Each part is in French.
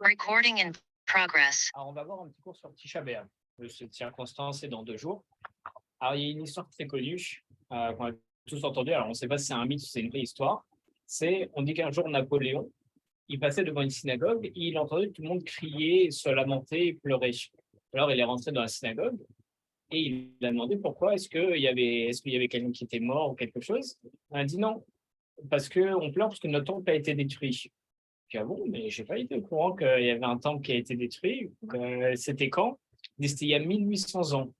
Recording in progress. Alors, on va voir un petit cours sur Tisha B'Av. Cette circonstance est dans 2 jours. Alors, il y a une histoire très connue qu'on a tous entendue. Alors, on ne sait pas si c'est un mythe ou si c'est une vraie histoire. On dit qu'un jour, Napoléon, il passait devant une synagogue et il entendait tout le monde crier, se lamenter et pleurer. Alors, il est rentré dans la synagogue et il a demandé pourquoi, est-ce qu'il y avait quelqu'un qui était mort ou quelque chose. On a dit non, parce qu'on pleure parce que notre temple a été détruit. Puis, ah bon, mais j'ai pas été au courant qu'il y avait un temple qui a été détruit. C'était quand? Il dit, c'était il y a 1800 ans.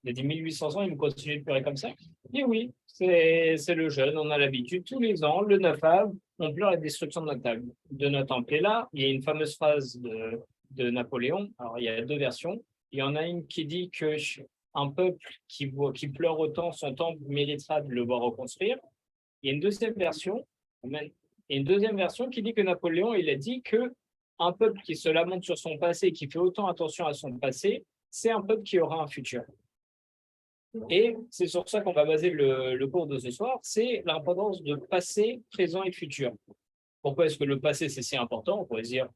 Il a dit 1800 ans, il me continue de pleurer comme ça. Et oui, c'est le jeune, on a l'habitude. Tous les ans, le 9 av, on pleure la destruction de notre temple. Et là, il y a une fameuse phrase de Napoléon. Alors, il y a deux versions. Il y en a une qui dit que un peuple qui pleure autant son temple méritera de le voir reconstruire. Il y a une deuxième version. Et une deuxième version qui dit que Napoléon, il a dit que un peuple qui se lamente sur son passé, qui fait autant attention à son passé, c'est un peuple qui aura un futur. Et c'est sur ça qu'on va baser le cours de ce soir, c'est l'importance de passé, présent et futur. Pourquoi est-ce que le passé, c'est si important? On pourrait se dire,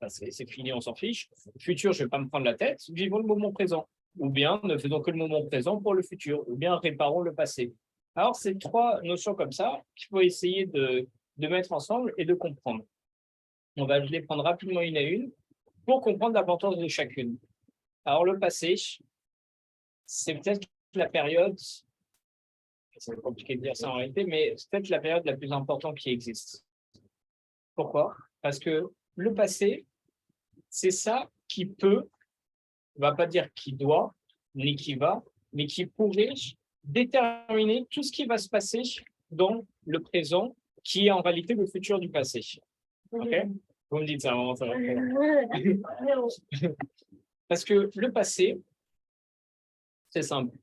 c'est fini, on s'en fiche. Futur, je ne vais pas me prendre la tête, vivons le moment présent. Ou bien, ne faisons que le moment présent pour le futur. Ou bien, réparons le passé. Alors, c'est trois notions comme ça qu'il faut essayer de mettre ensemble et de comprendre. Je vais les prendre rapidement une à une pour comprendre l'importance de chacune. Alors, le passé, c'est peut-être la période, c'est compliqué de dire ça en réalité, mais c'est peut-être la période la plus importante qui existe. Pourquoi? Parce que le passé, c'est ça qui peut, on ne va pas dire qui doit, ni qui va, mais qui pourrait déterminer tout ce qui va se passer dans le présent, qui est en réalité le futur du passé. Ok? Vous me dites ça, vraiment, ça va. Parce que le passé, c'est simple.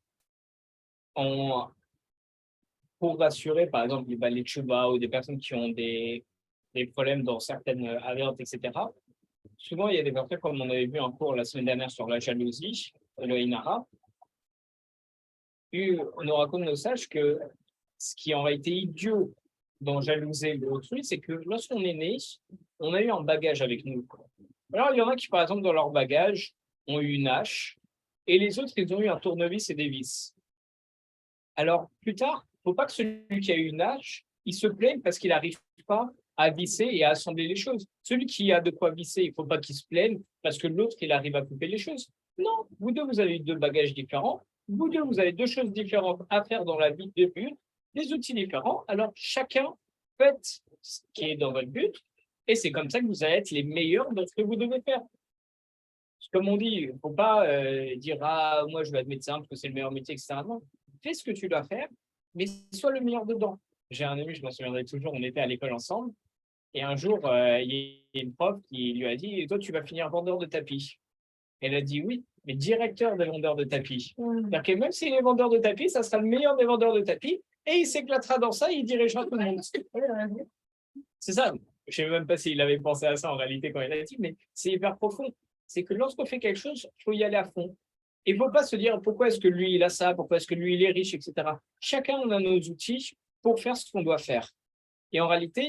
Pour rassurer, par exemple, les tchouba ou des personnes qui ont des problèmes dans certaines variantes, etc., souvent, il y a des personnes, comme on avait vu en cours la semaine dernière sur la jalousie, le Inara, on nous raconte nos sages que ce qui aurait été idiot dans jalouser l'autrui, c'est que lorsqu'on est né, on a eu un bagage avec nous. Alors, il y en a qui, par exemple, dans leur bagage, ont eu une hache, et les autres, ils ont eu un tournevis et des vis. Alors, plus tard, il ne faut pas que celui qui a eu une hache, il se plaigne parce qu'il n'arrive pas à visser et à assembler les choses. Celui qui a de quoi visser, il ne faut pas qu'il se plaigne parce que l'autre, il arrive à couper les choses. Non, vous deux, vous avez deux bagages différents. Vous deux, vous avez deux choses différentes à faire dans la vie de but, des outils différents. Alors, chacun fait ce qui est dans votre but et c'est comme ça que vous allez être les meilleurs dans ce que vous devez faire. Comme on dit, il ne faut pas dire « Ah, moi, je vais être médecin parce que c'est le meilleur métier, etc. » Non, fais ce que tu dois faire, mais sois le meilleur dedans. J'ai un ami, je m'en souviendrai toujours, on était à l'école ensemble, et un jour, il y a une prof qui lui a dit « Toi, tu vas finir vendeur de tapis. » Elle a dit « Oui, mais directeur des vendeurs de tapis. » C'est-à-dire que même s'il est vendeur de tapis, ça sera le meilleur des vendeurs de tapis, et il s'éclatera dans ça, et il dirigera tout le monde. C'est ça. Je ne sais même pas s'il avait pensé à ça en réalité quand il a dit, mais c'est hyper profond. C'est que lorsqu'on fait quelque chose, il faut y aller à fond. Il ne faut pas se dire pourquoi est-ce que lui, il a ça, pourquoi est-ce que lui, il est riche, etc. Chacun, on a nos outils pour faire ce qu'on doit faire. Et en réalité,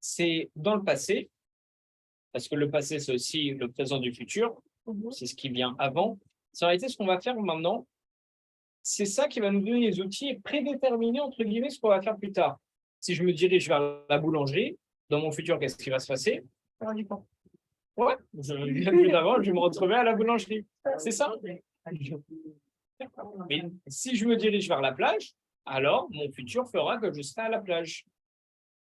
c'est dans le passé, parce que le passé, c'est aussi le présent du futur, c'est ce qui vient avant. C'est en réalité ce qu'on va faire maintenant. C'est ça qui va nous donner les outils et prédéterminer, entre guillemets, ce qu'on va faire plus tard. Si je me dirige vers la boulangerie, dans mon futur, qu'est-ce qui va se passer? Du pain. Ouais, plus d'avant, je vais me retrouver à la boulangerie. C'est ça. Mais si je me dirige vers la plage, alors mon futur fera que je serai à la plage.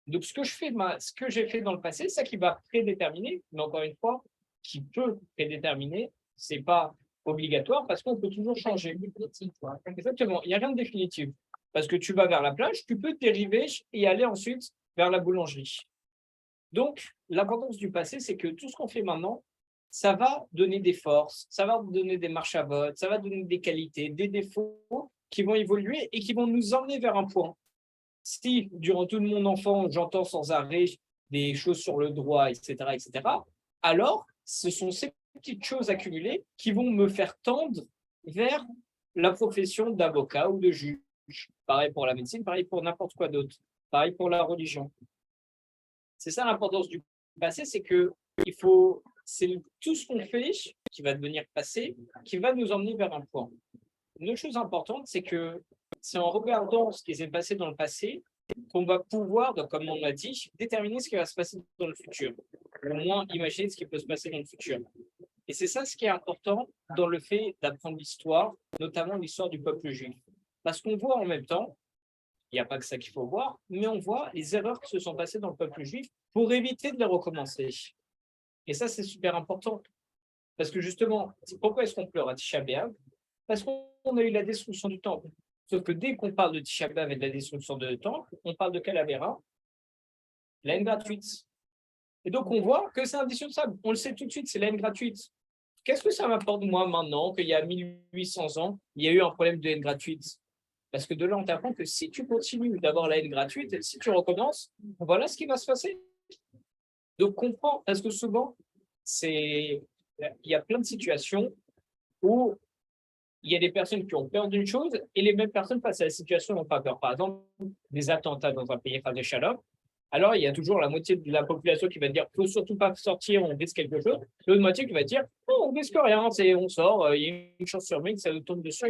Donc, ce que j'ai fait dans le passé, c'est ça qui va prédéterminer, mais encore une fois, qui peut prédéterminer, c'est pas obligatoire parce qu'on peut toujours changer. Exactement, il n'y a rien de définitif. Parce que tu vas vers la plage, tu peux dériver et aller ensuite vers la boulangerie. Donc, l'importance du passé, c'est que tout ce qu'on fait maintenant, ça va donner des forces, ça va donner des marches à vote, ça va donner des qualités, des défauts qui vont évoluer et qui vont nous emmener vers un point. Si, durant tout mon enfance, j'entends sans arrêt des choses sur le droit, etc., alors ce sont ces petites choses accumulées qui vont me faire tendre vers la profession d'avocat ou de juge. Pareil pour la médecine, pareil pour n'importe quoi d'autre, pareil pour la religion. C'est ça l'importance du passé, c'est que c'est tout ce qu'on fait qui va devenir passé, qui va nous emmener vers un point. Une autre chose importante, c'est que c'est en regardant ce qui s'est passé dans le passé qu'on va pouvoir, donc, comme on l'a dit, déterminer ce qui va se passer dans le futur, ou au moins imaginer ce qui peut se passer dans le futur. Et c'est ça ce qui est important dans le fait d'apprendre l'histoire, notamment l'histoire du peuple juif. Parce qu'on voit en même temps, il n'y a pas que ça qu'il faut voir, mais on voit les erreurs qui se sont passées dans le peuple juif pour éviter de les recommencer. Et ça, c'est super important. Parce que justement, pourquoi est-ce qu'on pleure à Tisha B'Av? Parce qu'on a eu la destruction du temple. Sauf que dès qu'on parle de Tisha B'Av et de la destruction du temple, on parle de Calavera, la haine gratuite. Et donc, on voit que c'est indissociable. On le sait tout de suite, c'est la haine gratuite. Qu'est-ce que ça m'apporte, moi, maintenant, qu'il y a 1800 ans, il y a eu un problème de haine gratuite? Parce que de là, on t'apprend que si tu continues d'avoir la haine gratuite, si tu recommences, voilà ce qui va se passer. Donc, comprends, parce que souvent, il y a plein de situations où il y a des personnes qui ont peur d'une chose et les mêmes personnes face à la situation n'ont pas peur. Par exemple, des attentats dans un pays de Shalom. Alors, il y a toujours la moitié de la population qui va dire « il ne faut surtout pas sortir, on risque quelque chose ». L'autre moitié qui va dire « oh, on ne risque rien, on sort, il y a une chance sur 1000 que ça nous tombe dessus ».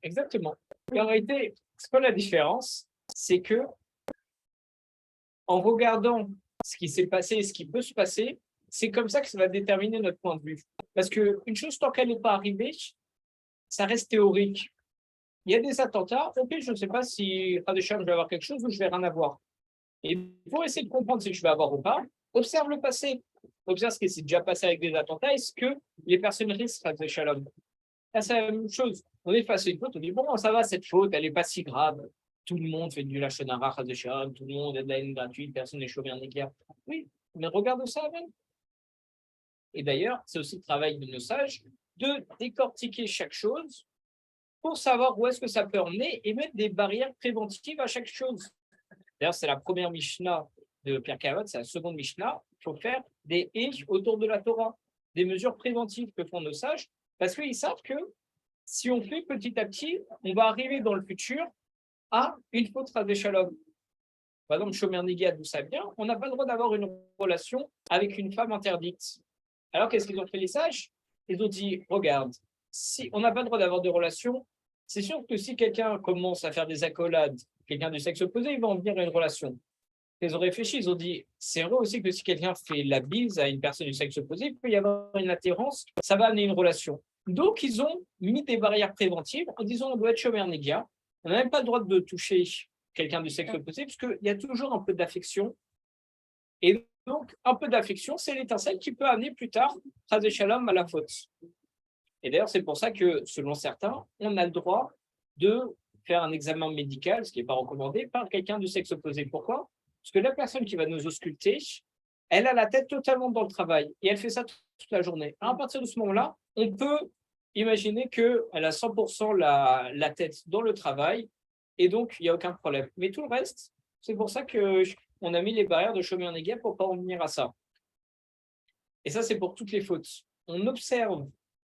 Exactement. Et en réalité, c'est quoi la différence? C'est que en regardant ce qui s'est passé et ce qui peut se passer, c'est comme ça que ça va déterminer notre point de vue. Parce qu'une chose, tant qu'elle n'est pas arrivée, ça reste théorique. Il y a des attentats, ok, je ne sais pas si je vais avoir quelque chose ou je vais rien avoir. Et pour essayer de comprendre si je vais avoir ou pas, observe le passé. Observe ce qui s'est déjà passé avec des attentats. Est-ce que les personnes risquent de Shalom? Là, c'est la même chose. On est face à une faute, on dit bon, ça va, cette faute, elle n'est pas si grave. Tout le monde fait du lachon hara, de Shalom, tout le monde est de la haine gratuite, personne n'est chauvé en éclair. Oui, mais regarde ça même. Et d'ailleurs, c'est aussi le travail de nos sages de décortiquer chaque chose pour savoir où est-ce que ça peut emmener et mettre des barrières préventives à chaque chose. D'ailleurs, c'est la première Mishnah de Pierre Kavod, c'est la seconde Mishnah. Il faut faire des haies autour de la Torah, des mesures préventives que font nos sages, parce qu'ils savent que si on fait petit à petit, on va arriver dans le futur à une faute des shalom. Par exemple, Shomer Negia, d'où ça vient, on n'a pas le droit d'avoir une relation avec une femme interdite. Alors, qu'est-ce qu'ils ont fait les sages? Ils ont dit, regarde, si on n'a pas le droit d'avoir de relation, c'est sûr que si quelqu'un commence à faire des accolades, quelqu'un du sexe opposé, il va en venir à une relation. Ils ont réfléchi, ils ont dit, c'est vrai aussi que si quelqu'un fait la bise à une personne du sexe opposé, il peut y avoir une attirance, ça va amener une relation. Donc, ils ont mis des barrières préventives en disant, on doit être Shomer Negia, on n'a même pas le droit de toucher quelqu'un du sexe opposé, parce qu'il y a toujours un peu d'affection. Et donc, un peu d'affection, c'est l'étincelle qui peut amener plus tard, Chas Shalom, à la faute. Et d'ailleurs, c'est pour ça que, selon certains, on a le droit de faire un examen médical, ce qui n'est pas recommandé, par quelqu'un du sexe opposé. Pourquoi? Parce que la personne qui va nous ausculter, elle a la tête totalement dans le travail et elle fait ça toute la journée. Alors, à partir de ce moment-là, on peut imaginer qu'elle a 100% la tête dans le travail et donc il n'y a aucun problème. Mais tout le reste, c'est pour ça qu'on a mis les barrières de Shomer Negia pour ne pas en venir à ça. Et ça, c'est pour toutes les fautes. On observe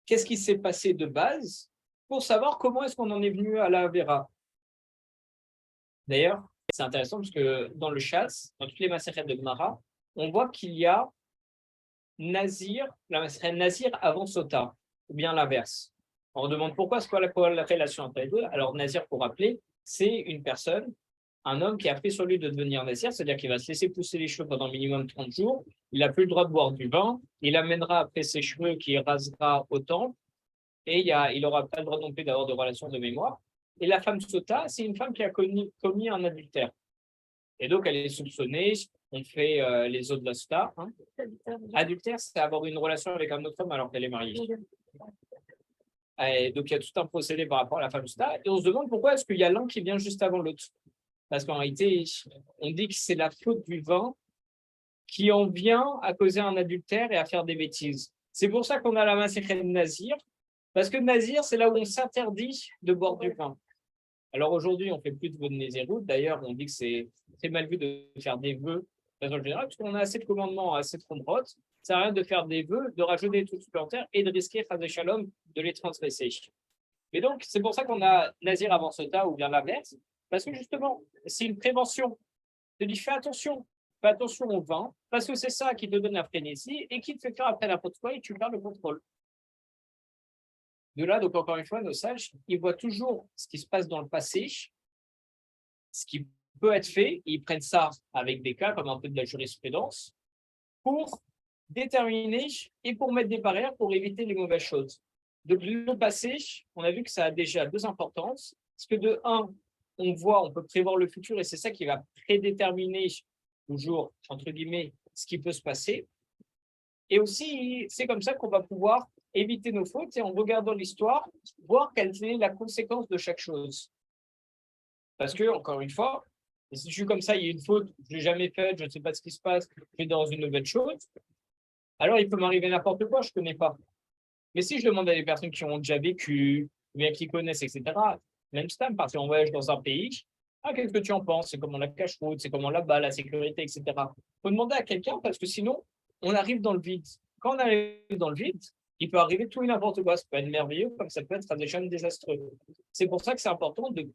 qu'est-ce qui s'est passé de base pour savoir comment est-ce qu'on en est venu à la Avera. D'ailleurs, c'est intéressant parce que dans le chasse, dans toutes les massacres de Gemara, on voit qu'il y a Nazir, la massacre Nazir avant Sota, ou bien l'inverse. On demande pourquoi, c'est quoi la relation entre les deux. Alors, Nazir, pour rappeler, c'est une personne, un homme qui a pris sur lui de devenir Nazir, c'est-à-dire qu'il va se laisser pousser les cheveux pendant minimum 30 jours, il n'a plus le droit de boire du vin, il amènera après ses cheveux qu'il rasera au temple, et il n'aura pas le droit non plus d'avoir de relations de mémoire. Et la femme Sota, c'est une femme qui a commis un adultère. Et donc, elle est soupçonnée, on fait les eaux de la Sota. Hein. Adultère, c'est avoir une relation avec un autre homme alors qu'elle est mariée. Et donc, il y a tout un procédé par rapport à la femme Sota. Et on se demande pourquoi est-ce qu'il y a l'un qui vient juste avant l'autre. Parce qu'en réalité, on dit que c'est la faute du vin qui en vient à causer un adultère et à faire des bêtises. C'est pour ça qu'on a la massacre de Nazir, parce que Nazir, c'est là où on s'interdit de boire du vin. Alors aujourd'hui, on ne fait plus de vœux de Nézirut. D'ailleurs, on dit que c'est très mal vu de faire des vœux de façon générale, parce qu'on a assez de commandements, assez de chomrot. Ça sert à rien de faire des vœux, de rajouter des trucs supplémentaires et de risquer, Chas Shalom, de les transgresser. Et donc, c'est pour ça qu'on a Nazir avant Sota ou bien l'inverse, parce que justement, c'est une prévention. Je te dis, fais attention, fais attention au vin, parce que c'est ça qui te donne la frénésie et qui te fait faire appel à toi et tu perds le contrôle. De là, donc encore une fois, nos sages, ils voient toujours ce qui se passe dans le passé, ce qui peut être fait, ils prennent ça avec des cas comme un peu de la jurisprudence pour déterminer et pour mettre des barrières pour éviter les mauvaises choses. Donc le passé, on a vu que ça a déjà deux importances, parce que de un, on peut prévoir le futur et c'est ça qui va prédéterminer toujours, entre guillemets, ce qui peut se passer. Et aussi, c'est comme ça qu'on va pouvoir éviter nos fautes et en regardant l'histoire, voir quelle est la conséquence de chaque chose. Parce que, encore une fois, si je suis comme ça, il y a une faute, je ne l'ai jamais faite, je ne sais pas ce qui se passe, je suis dans une nouvelle chose, alors il peut m'arriver n'importe quoi, je ne connais pas. Mais si je demande à des personnes qui ont déjà vécu, ou bien qui connaissent, etc., même si tu partir en voyage dans un pays, ah, qu'est-ce que tu en penses? C'est comment la cache-route, c'est comment là-bas, la sécurité, etc. Il faut demander à quelqu'un parce que sinon, on arrive dans le vide. Quand on arrive dans le vide, il peut arriver tout et n'importe quoi. Ça peut être merveilleux, comme ça peut être déjà désastreux. C'est pour ça que c'est important de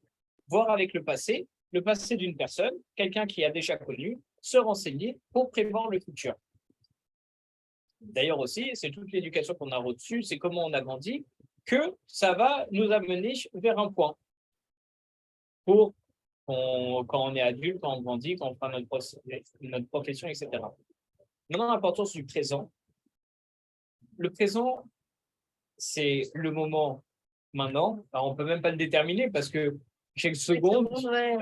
voir avec le passé d'une personne, quelqu'un qui a déjà connu, se renseigner pour prévoir le futur. D'ailleurs aussi, c'est toute l'éducation qu'on a reçue, c'est comment on a grandi, que ça va nous amener vers un point. Pour quand on est adulte, quand on grandit, quand on prend notre profession, etc. Maintenant, l'importance du présent. Le présent, c'est le moment maintenant. Alors, on ne peut même pas le déterminer parce que chaque seconde,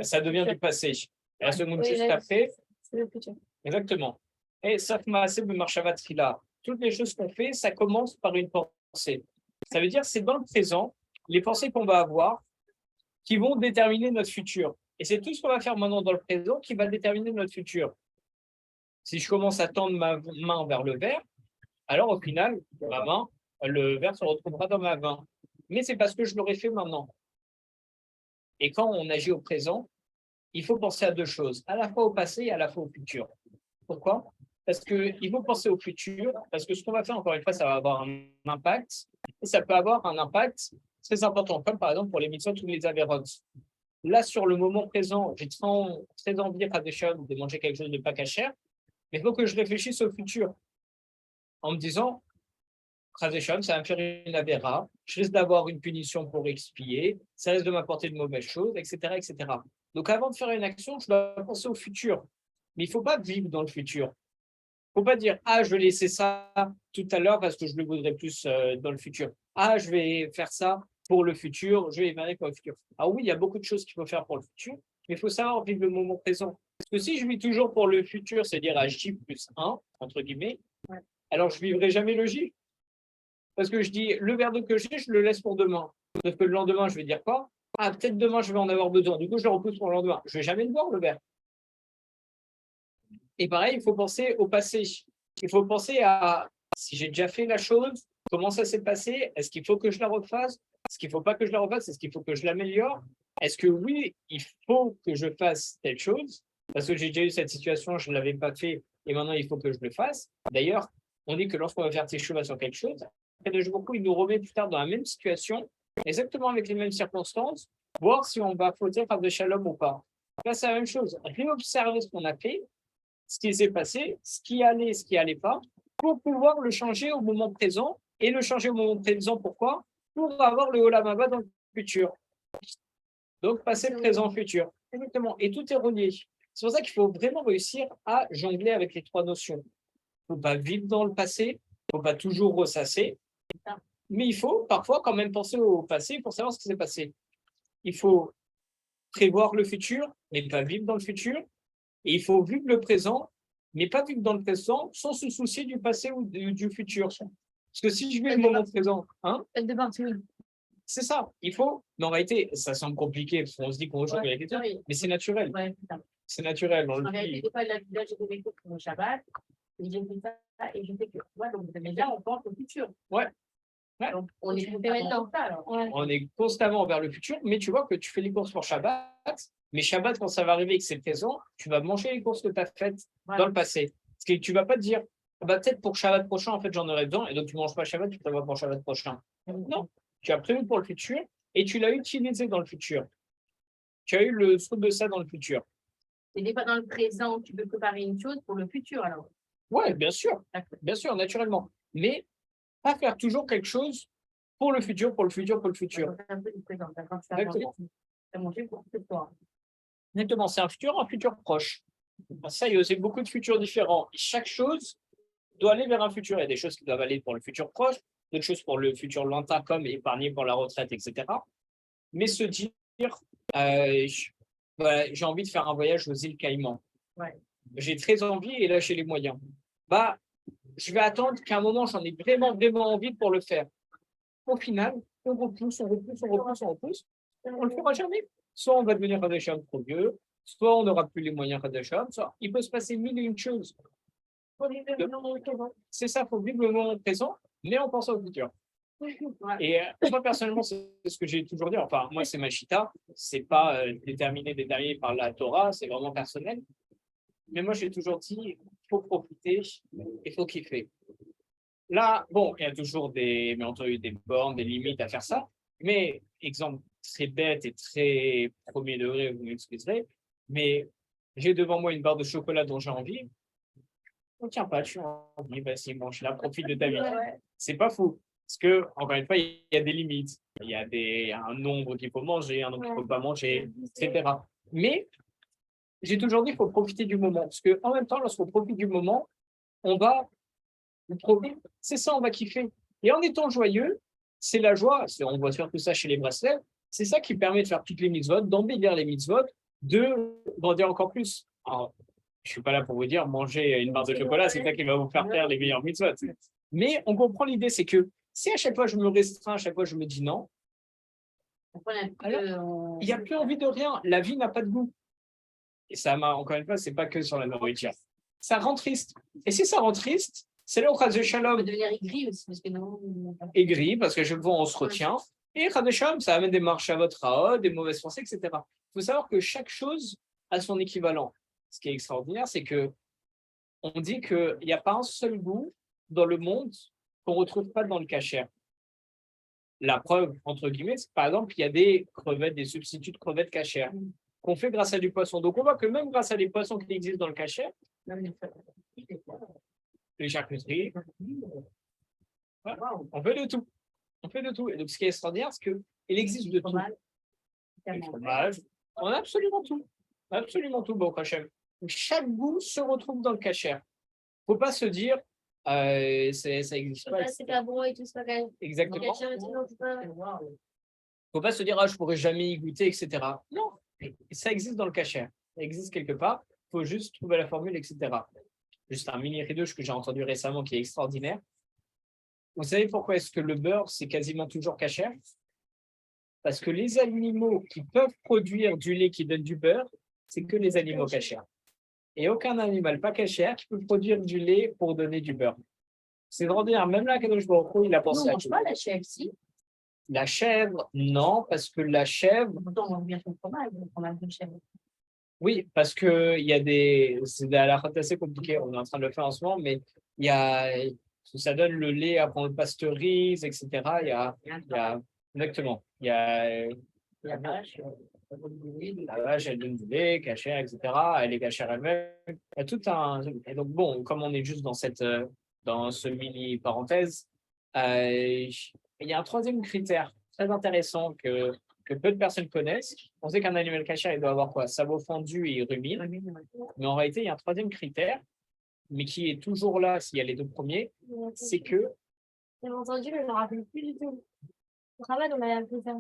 ça devient du passé. Et la seconde juste après, c'est le futur. exactement. Et Safmaaseh B'Marshavatrila, toutes les choses qu'on fait, ça commence par une pensée. Ça veut dire c'est dans le présent, les pensées qu'on va avoir qui vont déterminer notre futur. Et c'est tout ce qu'on va faire maintenant dans le présent qui va déterminer notre futur. Si je commence à tendre ma main vers le verre, alors au final, ma main, le verre se retrouvera dans ma main. Mais c'est parce que je l'aurais fait maintenant. Et quand on agit au présent, il faut penser à deux choses, à la fois au passé et à la fois au futur. Pourquoi? Parce qu'il faut penser au futur, parce que ce qu'on va faire, encore une fois, ça va avoir un impact, et ça peut avoir un impact très important, comme par exemple pour les mitzvot ou les avérots. Là, sur le moment présent, j'ai très envie de manger quelque chose de pas cachère, mais il faut que je réfléchisse au futur en me disant, ça va me faire une avéra, je risque d'avoir une punition pour expier, ça risque de m'apporter de mauvaises choses, etc., etc. Donc, avant de faire une action, je dois penser au futur. Mais il ne faut pas vivre dans le futur. Il ne faut pas dire, ah, je vais laisser ça tout à l'heure parce que je le voudrais plus dans le futur. Ah, je vais faire ça pour le futur, je vais évaluer pour le futur. Ah oui, il y a beaucoup de choses qu'il faut faire pour le futur, mais il faut savoir vivre le moment présent. Parce que si je vis toujours pour le futur, c'est-à-dire à J plus 1, entre guillemets, alors je ne vivrai jamais le J. Parce que je dis, le verre d'eau que j'ai, je le laisse pour demain. Parce que le lendemain, je vais dire quoi? Ah, peut-être demain, je vais en avoir besoin. Du coup, je le repousse pour le lendemain. Je ne vais jamais le boire, le verre. Et pareil, il faut penser au passé. Il faut penser à si j'ai déjà fait la chose, comment ça s'est passé, est-ce qu'il faut que je la refasse, est-ce qu'il ne faut pas que je la refasse, est-ce qu'il faut que je l'améliore, est-ce que oui, il faut que je fasse telle chose, parce que j'ai déjà eu cette situation, je ne l'avais pas fait et maintenant il faut que je le fasse. D'ailleurs, on dit que lorsqu'on va faire tes chevaux sur quelque chose, après de beaucoup, il nous remet plus tard dans la même situation, exactement avec les mêmes circonstances, voir si on va fauter par de shalom ou pas. Là, c'est la même chose. Réobserver ce qu'on a fait, ce qui s'est passé, ce qui allait pas, pour pouvoir le changer au moment présent. Et le changer au moment présent, pourquoi? Pour avoir le Olam Haba dans le futur. Donc, passé, présent, futur. Exactement. Et tout est relié. C'est pour ça qu'il faut vraiment réussir à jongler avec les trois notions. Il ne faut pas vivre dans le passé, il ne faut pas toujours ressasser, mais il faut parfois quand même penser au passé pour savoir ce qui s'est passé. Il faut prévoir le futur, mais pas vivre dans le futur. Et il faut vivre le présent, mais pas vivre dans le présent sans se soucier du passé ou du futur. Parce que si je vis le moment présent, c'est ça, il faut. Mais en réalité, ça semble compliqué, parce qu'on se dit qu'on joue avec les gens, mais c'est naturel. C'est naturel. En réalité, des fois, là, j'ai des cours pour le Shabbat, et j'ai fait ça, et je sais que, mais là, on pense au futur. Ouais. Donc, on est constamment ça, alors. On est constamment vers le futur, mais tu vois que tu fais les courses pour Shabbat, mais Shabbat, quand ça va arriver et que c'est présent, tu vas manger les courses que tu as faites dans le passé. Parce que tu ne vas pas te dire, peut-être pour Shabbat prochain, en fait, j'en aurais besoin, et donc tu ne manges pas Shabbat, tu prévois pour Shabbat prochain. Non, tu as prévu pour le futur et tu l'as utilisé dans le futur. Tu as eu le fruit de ça dans le futur. Et des fois, dans le présent, tu peux préparer une chose pour le futur, alors. Ouais, D'accord. bien sûr, naturellement. Mais pas faire toujours quelque chose pour le futur, pour le futur, pour le futur. C'est un peu du présent. Quand tu vas manger, Exactement. tu vas manger pour ce soir. Exactement, c'est un futur proche. Ça, il y a aussi beaucoup de futurs différents. Chaque chose doit aller vers un futur. Il y a des choses qui doivent aller pour le futur proche, d'autres choses pour le futur lointain, comme épargner pour la retraite, etc. Mais se dire, voilà, j'ai envie de faire un voyage aux îles Caïmans. Ouais. J'ai très envie et là, j'ai les moyens. Bah, je vais attendre qu'à un moment, j'en ai vraiment, vraiment envie pour le faire. Au final, on repousse, on repousse, on repousse, on repousse. On ne le fera jamais. Soit on va devenir Radesham trop vieux, soit on n'aura plus les moyens Radesham, soit il peut se passer mille et une choses. C'est ça, il faut vivre le moment présent, mais en pensant au futur. Et moi, personnellement, c'est ce que j'ai toujours dit. Enfin, moi, c'est ma chita. C'est pas déterminé par la Torah, c'est vraiment personnel. Mais moi, j'ai toujours dit, il faut profiter, il faut kiffer. Là, bon, il y a toujours bien entendu, des bornes, des limites à faire ça. Mais, exemple très bête et très premier degré, vous m'excuserez, mais j'ai devant moi une barre de chocolat dont j'ai envie. On tient pas, tu as envie, vas-y, mange-la, profite de ta vie. Ouais. C'est pas faux. Parce que, encore une fois, il y a des limites. Il y a un nombre qu'il faut manger, un nombre qu'il ne faut pas manger, etc. Mais j'ai toujours dit qu'il faut profiter du moment. Parce qu'en même temps, lorsqu'on profite du moment, on va c'est ça, on va kiffer. Et en étant joyeux, c'est la joie. On voit surtout ça chez les bracelets. C'est ça qui permet de faire toutes les mitzvot, d'embellir les mitzvot, de grandir encore plus. Alors, je ne suis pas là pour vous dire manger une barre de chocolat, c'est ça qui va vous faire faire les meilleurs mitzvot. Mais on comprend l'idée, c'est que si à chaque fois je me restreins, à chaque fois je me dis non, alors, il n'y a plus envie de rien. La vie n'a pas de goût. Et ça m'a, encore une fois, c'est pas que sur la nourriture. Ça rend triste. Et si ça rend triste, c'est là où Chaz Shalom. On peut devenir aigri aussi, parce que non. Aigri, parce que chaque fois on se retient. Et Chaz Shalom, ça amène des marches à votre raot, des mauvaises pensées, etc. Il faut savoir que chaque chose a son équivalent. Ce qui est extraordinaire, c'est que on dit qu'il n'y a pas un seul goût dans le monde qu'on ne retrouve pas dans le kasher. La preuve, entre guillemets, c'est que, par exemple, il y a des crevettes, des substituts de crevettes kasher qu'on fait grâce à du poisson. Donc, on voit que même grâce à des poissons qui existent dans le kasher, les charcuteries, on fait de tout. On fait de tout. Et donc, ce qui est extraordinaire, c'est qu'il existe de tout. Le fromage, on a absolument tout. Absolument tout, bon, kasher. Chaque goût se retrouve dans le kasher. Il ne faut pas se dire, ça n'existe pas. C'est pas bon et tout ça. Exactement. Il ne faut pas se dire, je ne pourrais jamais y goûter, etc. Non, ça existe dans le kasher. Ça existe quelque part. Il faut juste trouver la formule, etc. Juste un mini rideau que j'ai entendu récemment qui est extraordinaire. Vous savez pourquoi est-ce que le beurre, c'est quasiment toujours kasher? Parce que les animaux qui peuvent produire du lait qui donne du beurre, c'est que les animaux kasher. Et aucun animal pas kasher qui peut produire du lait pour donner du beurre. C'est extraordinaire. Même là, Kadosh Baruch Hu, il a pensé on à mange tout. pas la chèvre, si. La chèvre, non, parce que la chèvre. Pourtant, on mange bien son fromage, le fromage de chèvre. Oui, parce que il y a c'est à la fois assez compliqué. On est en train de le faire en ce moment, mais il y a, ça donne le lait, après on le pasteurise, etc. Exactement. Il y a La vache, la vache, elle donne du lait, cachère, etc. Elle est cachère elle-même. Il y a tout un. Et donc bon, comme on est juste dans ce mini parenthèse, il y a un troisième critère très intéressant que peu de personnes connaissent. On sait qu'un animal cachère, il doit avoir quoi? Sabot fondu et rumine. Mais en réalité, il y a un troisième critère, mais qui est toujours là s'il y a les deux premiers, c'est que. J'ai entendu, je ne me rappelle plus du tout. Au travail, on avait appris ça.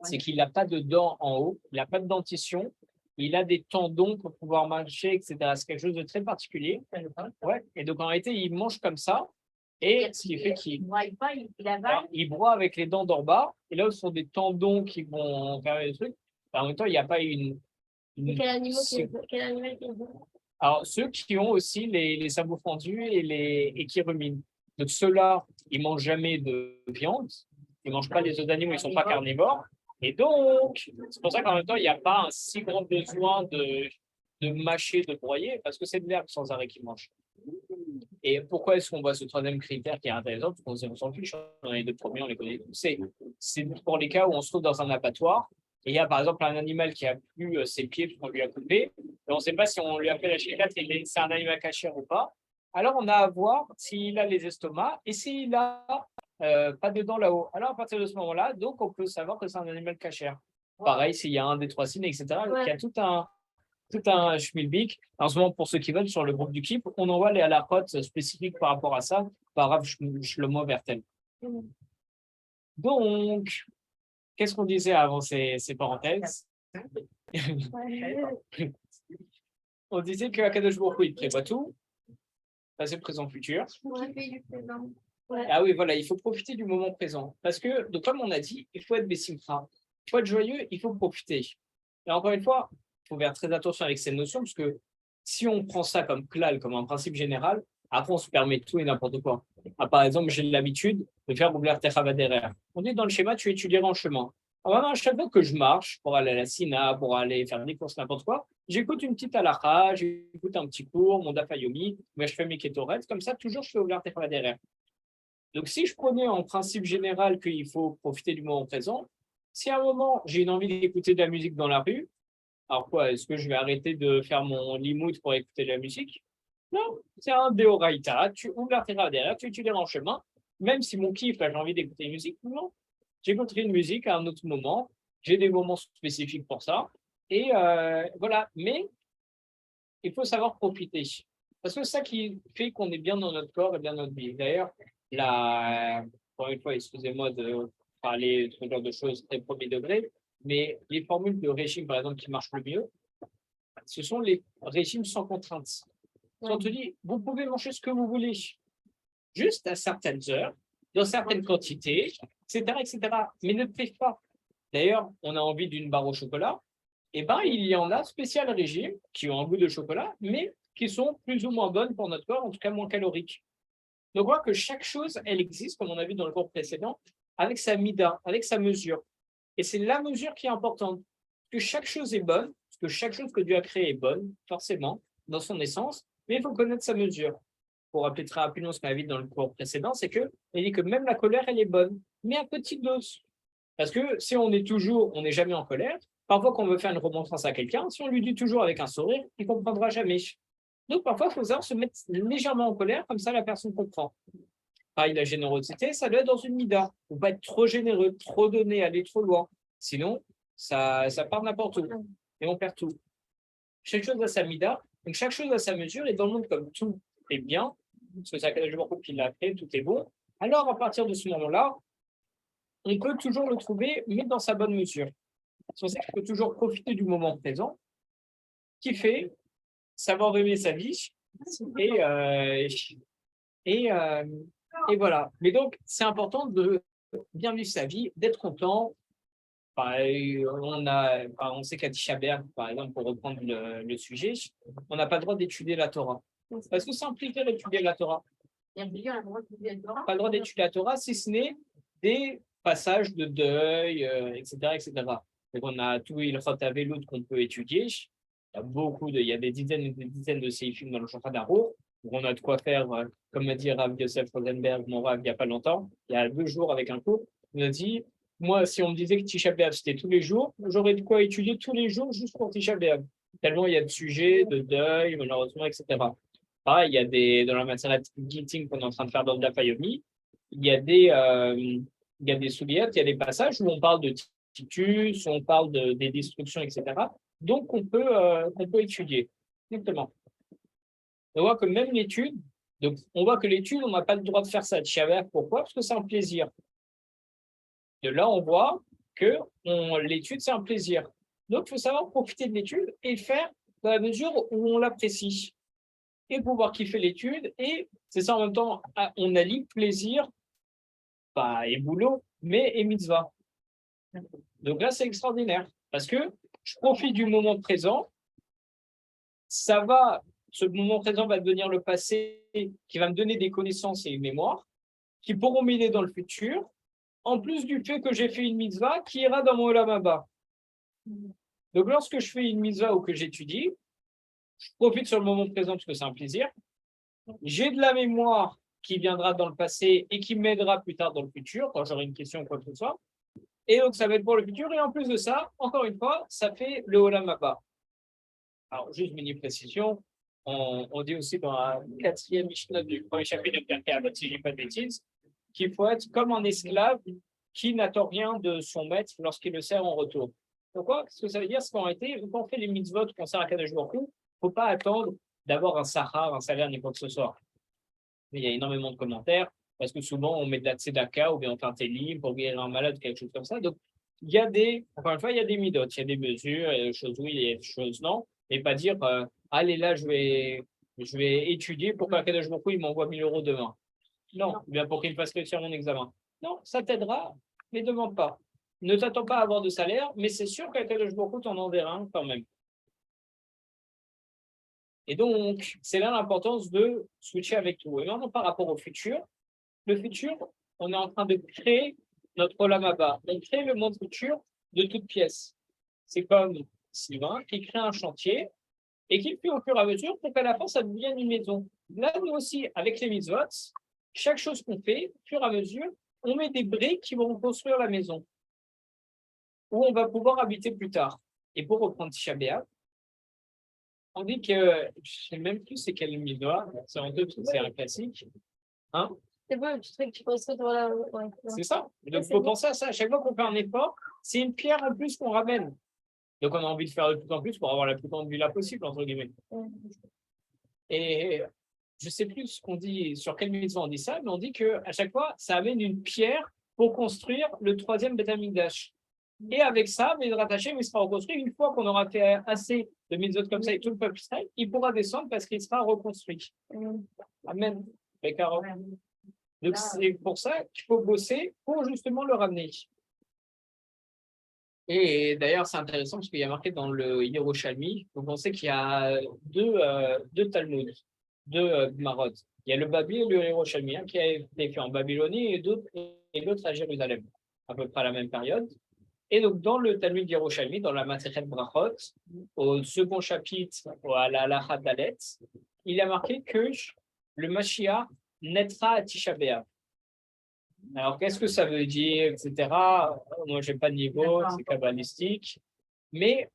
C'est qu'il n'a pas de dents en haut, il n'a pas de dentition, il a des tendons pour pouvoir marcher, etc. C'est quelque chose de très particulier. Ouais. Et donc en réalité, il mange comme ça. Et ce qui fait qu'il il broie avec les dents d'en bas. Et là, ce sont des tendons qui vont faire des trucs. En même temps, il n'y a pas une. Quel animal qui est Alors, ceux qui ont aussi les sabots fendus et qui ruminent. Donc, ceux-là, ils ne mangent jamais de viande. Ils ne mangent pas les autres animaux, ils ne sont pas carnivores. Et donc, c'est pour ça qu'en même temps, il n'y a pas un si grand besoin de mâcher, de broyer, parce que c'est de l'herbe sans arrêt qu'ils mangent. Et pourquoi est-ce qu'on voit ce troisième critère qui est intéressant? Parce qu'on s'en fiche, dans les deux premiers, on les connaît tous. C'est pour les cas où on se trouve dans un abattoir Et il y a par exemple un animal qui a plus ses pieds parce qu'on lui a coupé, et on ne sait pas si on lui a fait la chirurgie, c'est un animal cachère ou pas. Alors on a à voir s'il a les estomacs et s'il a pas de dents là-haut. Alors à partir de ce moment-là, donc on peut savoir que c'est un animal cachère. Pareil, s'il y a un des 3 signes, etc. Donc, il y a tout un schmilblick. En ce moment, pour ceux qui veulent, sur le groupe du KIP, on envoie les halachot spécifiques par rapport à ça, par Rav Shlomo Vertel. Donc, qu'est-ce qu'on disait avant ces parenthèses? On disait que Akadosh Baruch Hu, il prévoit tout, passé, présent, futur. Ah oui, voilà, il faut profiter du moment présent. Parce que, donc, comme on a dit, il faut être bessimcha. Il faut être joyeux, il faut profiter. Et encore une fois, il faut faire très attention avec ces notions, parce que si on prend ça comme klal, comme un principe général, après on se permet tout et n'importe quoi. Ah, par exemple, j'ai l'habitude de faire ouvrir Techavaderer. On dit dans le schéma, tu étudieras en chemin. Alors maintenant, à chaque fois que je marche pour aller à la Sina, pour aller faire des courses, n'importe quoi, j'écoute une petite halakha, j'écoute un petit cours, mon dafayomi, mais je fais mes kétorets, comme ça, toujours je fais ouvrir Techavaderer. Donc, si je prenais en principe général qu'il faut profiter du moment présent, si à un moment j'ai une envie d'écouter de la musique dans la rue, alors quoi, est-ce que je vais arrêter de faire mon limout pour écouter de la musique? Non, c'est un deoraita, tu ouvres la terre derrière, tu étudies en chemin, même si mon kiff, là, j'ai envie d'écouter une musique, non, j'écouterai une musique à un autre moment, j'ai des moments spécifiques pour ça, et voilà, mais il faut savoir profiter, parce que c'est ça qui fait qu'on est bien dans notre corps et bien dans notre vie. D'ailleurs, encore une fois, excusez-moi de parler de ce genre de choses très premier degré, mais les formules de régime, par exemple, qui marchent le mieux, ce sont les régimes sans contrainte. On te dit, vous pouvez manger ce que vous voulez, juste à certaines heures, dans certaines quantités, etc., etc. Mais ne prive pas. D'ailleurs, on a envie d'une barre au chocolat, et ben il y en a spécial régime qui ont un goût de chocolat, mais qui sont plus ou moins bonnes pour notre corps, en tout cas moins caloriques. Donc, on voit que chaque chose, elle existe, comme on a vu dans le cours précédent, avec sa mida, avec sa mesure. Et c'est la mesure qui est importante. Que chaque chose est bonne, parce que chaque chose que Dieu a créée est bonne, forcément, dans son essence, mais il faut connaître sa mesure. Pour rappeler très rapidement ce qu'on a vu dans le cours précédent, c'est qu'il dit que même la colère, elle est bonne, mais à petite dose. Parce que si on n'est jamais en colère, parfois quand on veut faire une remontrance à quelqu'un, si on lui dit toujours avec un sourire, il ne comprendra jamais. Donc, parfois, il faut savoir se mettre légèrement en colère, comme ça, la personne comprend. Pareil, la générosité, ça doit être dans une mida. Il ne faut pas être trop généreux, trop donné, aller trop loin. Sinon, ça part n'importe où. Et on perd tout. Chaque chose a sa mida, donc chaque chose a sa mesure, et dans le monde, comme tout est bien, parce que c'est Akadosh Baruch Hu qui l'a fait, tout est bon, alors à partir de ce moment-là, on peut toujours le trouver, mais dans sa bonne mesure. C'est pour ça qu'il faut toujours profiter du moment présent, kiffer, savoir aimer sa vie, et voilà. Mais donc, c'est important de bien vivre sa vie, d'être content. On sait qu'à Tisha B'Av, par exemple, pour reprendre le sujet, on n'a pas le droit d'étudier la Torah. Parce que c'est impliqué d'étudier la Torah. Pas le droit d'étudier la Torah, si ce n'est des passages de deuil, etc., etc. Donc, on a tout il Avelut qu'on peut étudier. Il y a des dizaines et des dizaines de ces films dans le Shulchan Arour. On a de quoi faire, comme m'a dit Rav Yosef Rosenberg, mon Rav, il n'y a pas longtemps, il y a 2 jours avec un cours, il a dit, moi, si on me disait que Tisha B'Av, c'était tous les jours, j'aurais de quoi étudier tous les jours juste pour Tisha B'Av. Tellement il y a de sujets, de deuil, malheureusement, etc. Pareil, dans la matière Gitting qu'on est en train de faire dans le Dafayomi, il y a des souliyettes, il y a des passages où on parle de Titus, où on parle des destructions, etc. Donc, on peut étudier. Exactement. On voit que même l'étude, donc on voit que l'étude, on n'a pas le droit de faire ça. Pourquoi? Parce que c'est un plaisir. De là, on voit que l'étude, c'est un plaisir. Donc, il faut savoir profiter de l'étude et faire dans la mesure où on l'apprécie. Et pouvoir kiffer l'étude. Et c'est ça en même temps, on allie plaisir, et boulot, mais et mitzvah. Donc là, c'est extraordinaire. Parce que je profite du moment présent. Ce moment présent va devenir le passé, qui va me donner des connaissances et une mémoire, qui pourront m'aider dans le futur, en plus du fait que j'ai fait une mitzvah qui ira dans mon Olam Haba. Donc, lorsque je fais une mitzvah ou que j'étudie, je profite sur le moment présent parce que c'est un plaisir. J'ai de la mémoire qui viendra dans le passé et qui m'aidera plus tard dans le futur, quand j'aurai une question ou quoi que ce soit. Et donc, ça va être pour le futur. Et en plus de ça, encore une fois, ça fait le Olam Haba. Alors, juste mini précision. On dit aussi dans la quatrième Mishnah du premier chapitre de Pirkei Avot, si je ne dis pas de bêtises, qu'il faut être comme un esclave qui n'attend rien de son maître lorsqu'il le sert en retour. Pourquoi? Ce que ça veut dire, c'est qu'en réalité, quand on fait les mitzvot, qu'on sert à Kadosh Baruch Hu, il ne faut pas attendre d'avoir un sahar, un salaire, ni quoi que ce soit. Mais il y a énormément de commentaires, parce que souvent, on met de la tzedaka ou bien on fait un télim pour guérir un malade, quelque chose comme ça. Donc, il y a encore une fois, il y a des midot, il y a des mesures, il y a des choses oui, il y a des choses non, et pas dire, allez là, je vais étudier pour qu'Akadosh Baruch Hu, il m'envoie 1 000 euros demain. Non, bien pour qu'il me fasse réussir mon examen. Non, ça t'aidera, mais ne demande pas. Ne t'attends pas à avoir de salaire, mais c'est sûr qu'Akadosh Baruch Hu t'en enverra un quand même. Et donc, c'est là l'importance de switcher avec tout. Et maintenant, par rapport au futur, le futur, on est en train de créer notre Olam Haba. On crée le monde futur de toutes pièces. C'est comme Sylvain qui crée un chantier et qui le fait au fur et à mesure pour qu'à la fin, ça devienne une maison. Là, nous aussi, avec les mitzvot, chaque chose qu'on fait, au fur et à mesure, on met des briques qui vont construire la maison où on va pouvoir habiter plus tard. Et pour reprendre Tisha B'Av, on dit que, je ne sais même plus c'est quel mitzvah, c'est en deux, c'est un classique. Hein? C'est beau, le petit truc, tu penses que voilà. Ouais, C'est ça. Donc, il faut penser à ça. À chaque fois qu'on fait un effort, c'est une pierre en plus qu'on ramène. Donc, on a envie de faire de plus en plus pour avoir la plus grande villa possible, entre guillemets. Et je ne sais plus ce qu'on dit, sur quelle maison on dit ça, mais on dit qu'à chaque fois, ça amène une pierre pour construire le troisième Beth Amikdash. Et avec ça, mais rattaché, il sera reconstruit. Une fois qu'on aura fait assez de mitzvot comme ça et tout le peuple Israël, il pourra descendre parce qu'il sera reconstruit. Amen. Donc, c'est pour ça qu'il faut bosser pour justement le ramener. Et d'ailleurs, c'est intéressant parce qu'il y a marqué dans le Yerushalmi, vous pensez qu'il y a deux Talmuds, deux Marot. Il y a le Babi et le Yerushalmi, qui a été fait en Babylonie et l'autre à Jérusalem, à peu près à la même période. Et donc, dans le Talmud Yerushalmi, dans la Masechet Brachot, au second chapitre, à la Halakha Dalet, il y a marqué que le Mashiach naîtra à Tisha B'Av. Alors, qu'est-ce que ça veut dire, etc. Moi, je n'ai pas de niveau, c'est kabbalistique. Mais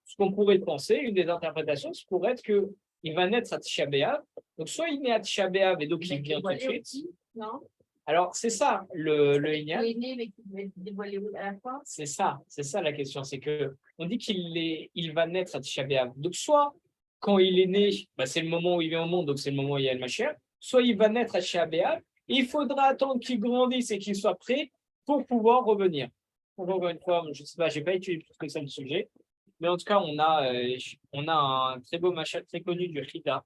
ce qu'on pourrait penser, une des interprétations, ce pourrait être qu'il va naître à Tisha B'Av. Donc, soit il naît à Tisha B'Av et donc il vient tout de suite. Non. Alors, c'est ça, le Inyan. Il est né, mais qui va être dévoilé à la fin. C'est ça la question. C'est qu'on dit qu'il va naître à Tisha B'Av. Donc, soit quand il est né, c'est le moment où il vient au monde, donc c'est le moment où il y a le Mashiach. Soit il va naître à Tisha B'Av. Il faudra attendre qu'il grandisse et qu'il soit prêt pour pouvoir revenir. Encore une fois, je ne sais pas, je n'ai pas étudié plus que ça le sujet. Mais en tout cas, on a un très beau machin très connu du Chida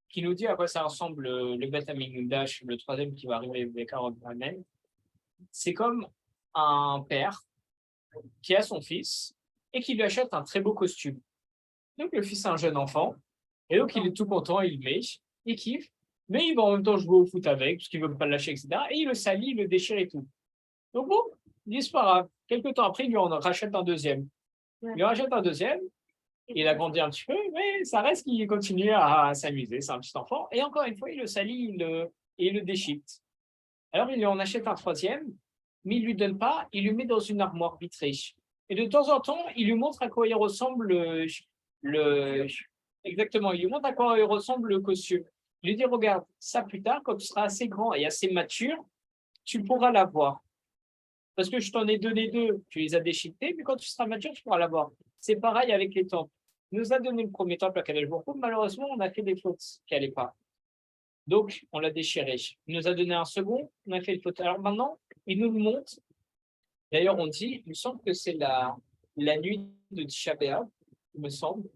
qui nous dit à quoi ça ressemble le Beth Amikdash, le troisième qui va arriver avec 40 Amen. C'est comme un père qui a son fils et qui lui achète un très beau costume. Donc le fils est un jeune enfant et donc il est tout content, il le met, il kiffe, mais il va en même temps jouer au foot avec parce qu'il ne veut pas le lâcher, etc. Et il le salit, il le déchire et tout. Donc bon, il dit c'est pas grave. Quelques temps après, il lui en rachète un deuxième. Il lui rachète un deuxième. Il a grandi un petit peu, mais ça reste qu'il continue à s'amuser. C'est un petit enfant. Et encore une fois, il le salit et il le déchiquette. Alors, il lui en achète un troisième, mais il ne lui donne pas. Il lui met dans une armoire vitrée. Et de temps en temps, il lui montre à quoi il ressemble exactement, il lui montre à quoi il ressemble le costume. Il lui dit, regarde, ça plus tard, quand tu seras assez grand et assez mature, tu pourras l'avoir. Parce que je t'en ai donné deux, tu les as déchiquetés, mais quand tu seras mature, tu pourras l'avoir. C'est pareil avec les temples. Il nous a donné le premier temple à Kadesh Baruch Hu, malheureusement, on a fait des fautes qui n'allaient pas. Donc, on l'a déchiré. Il nous a donné un second, on a fait une faute. Alors maintenant, il nous le montre. D'ailleurs, on dit, il me semble que c'est la nuit de Tisha B'Av, il me semble.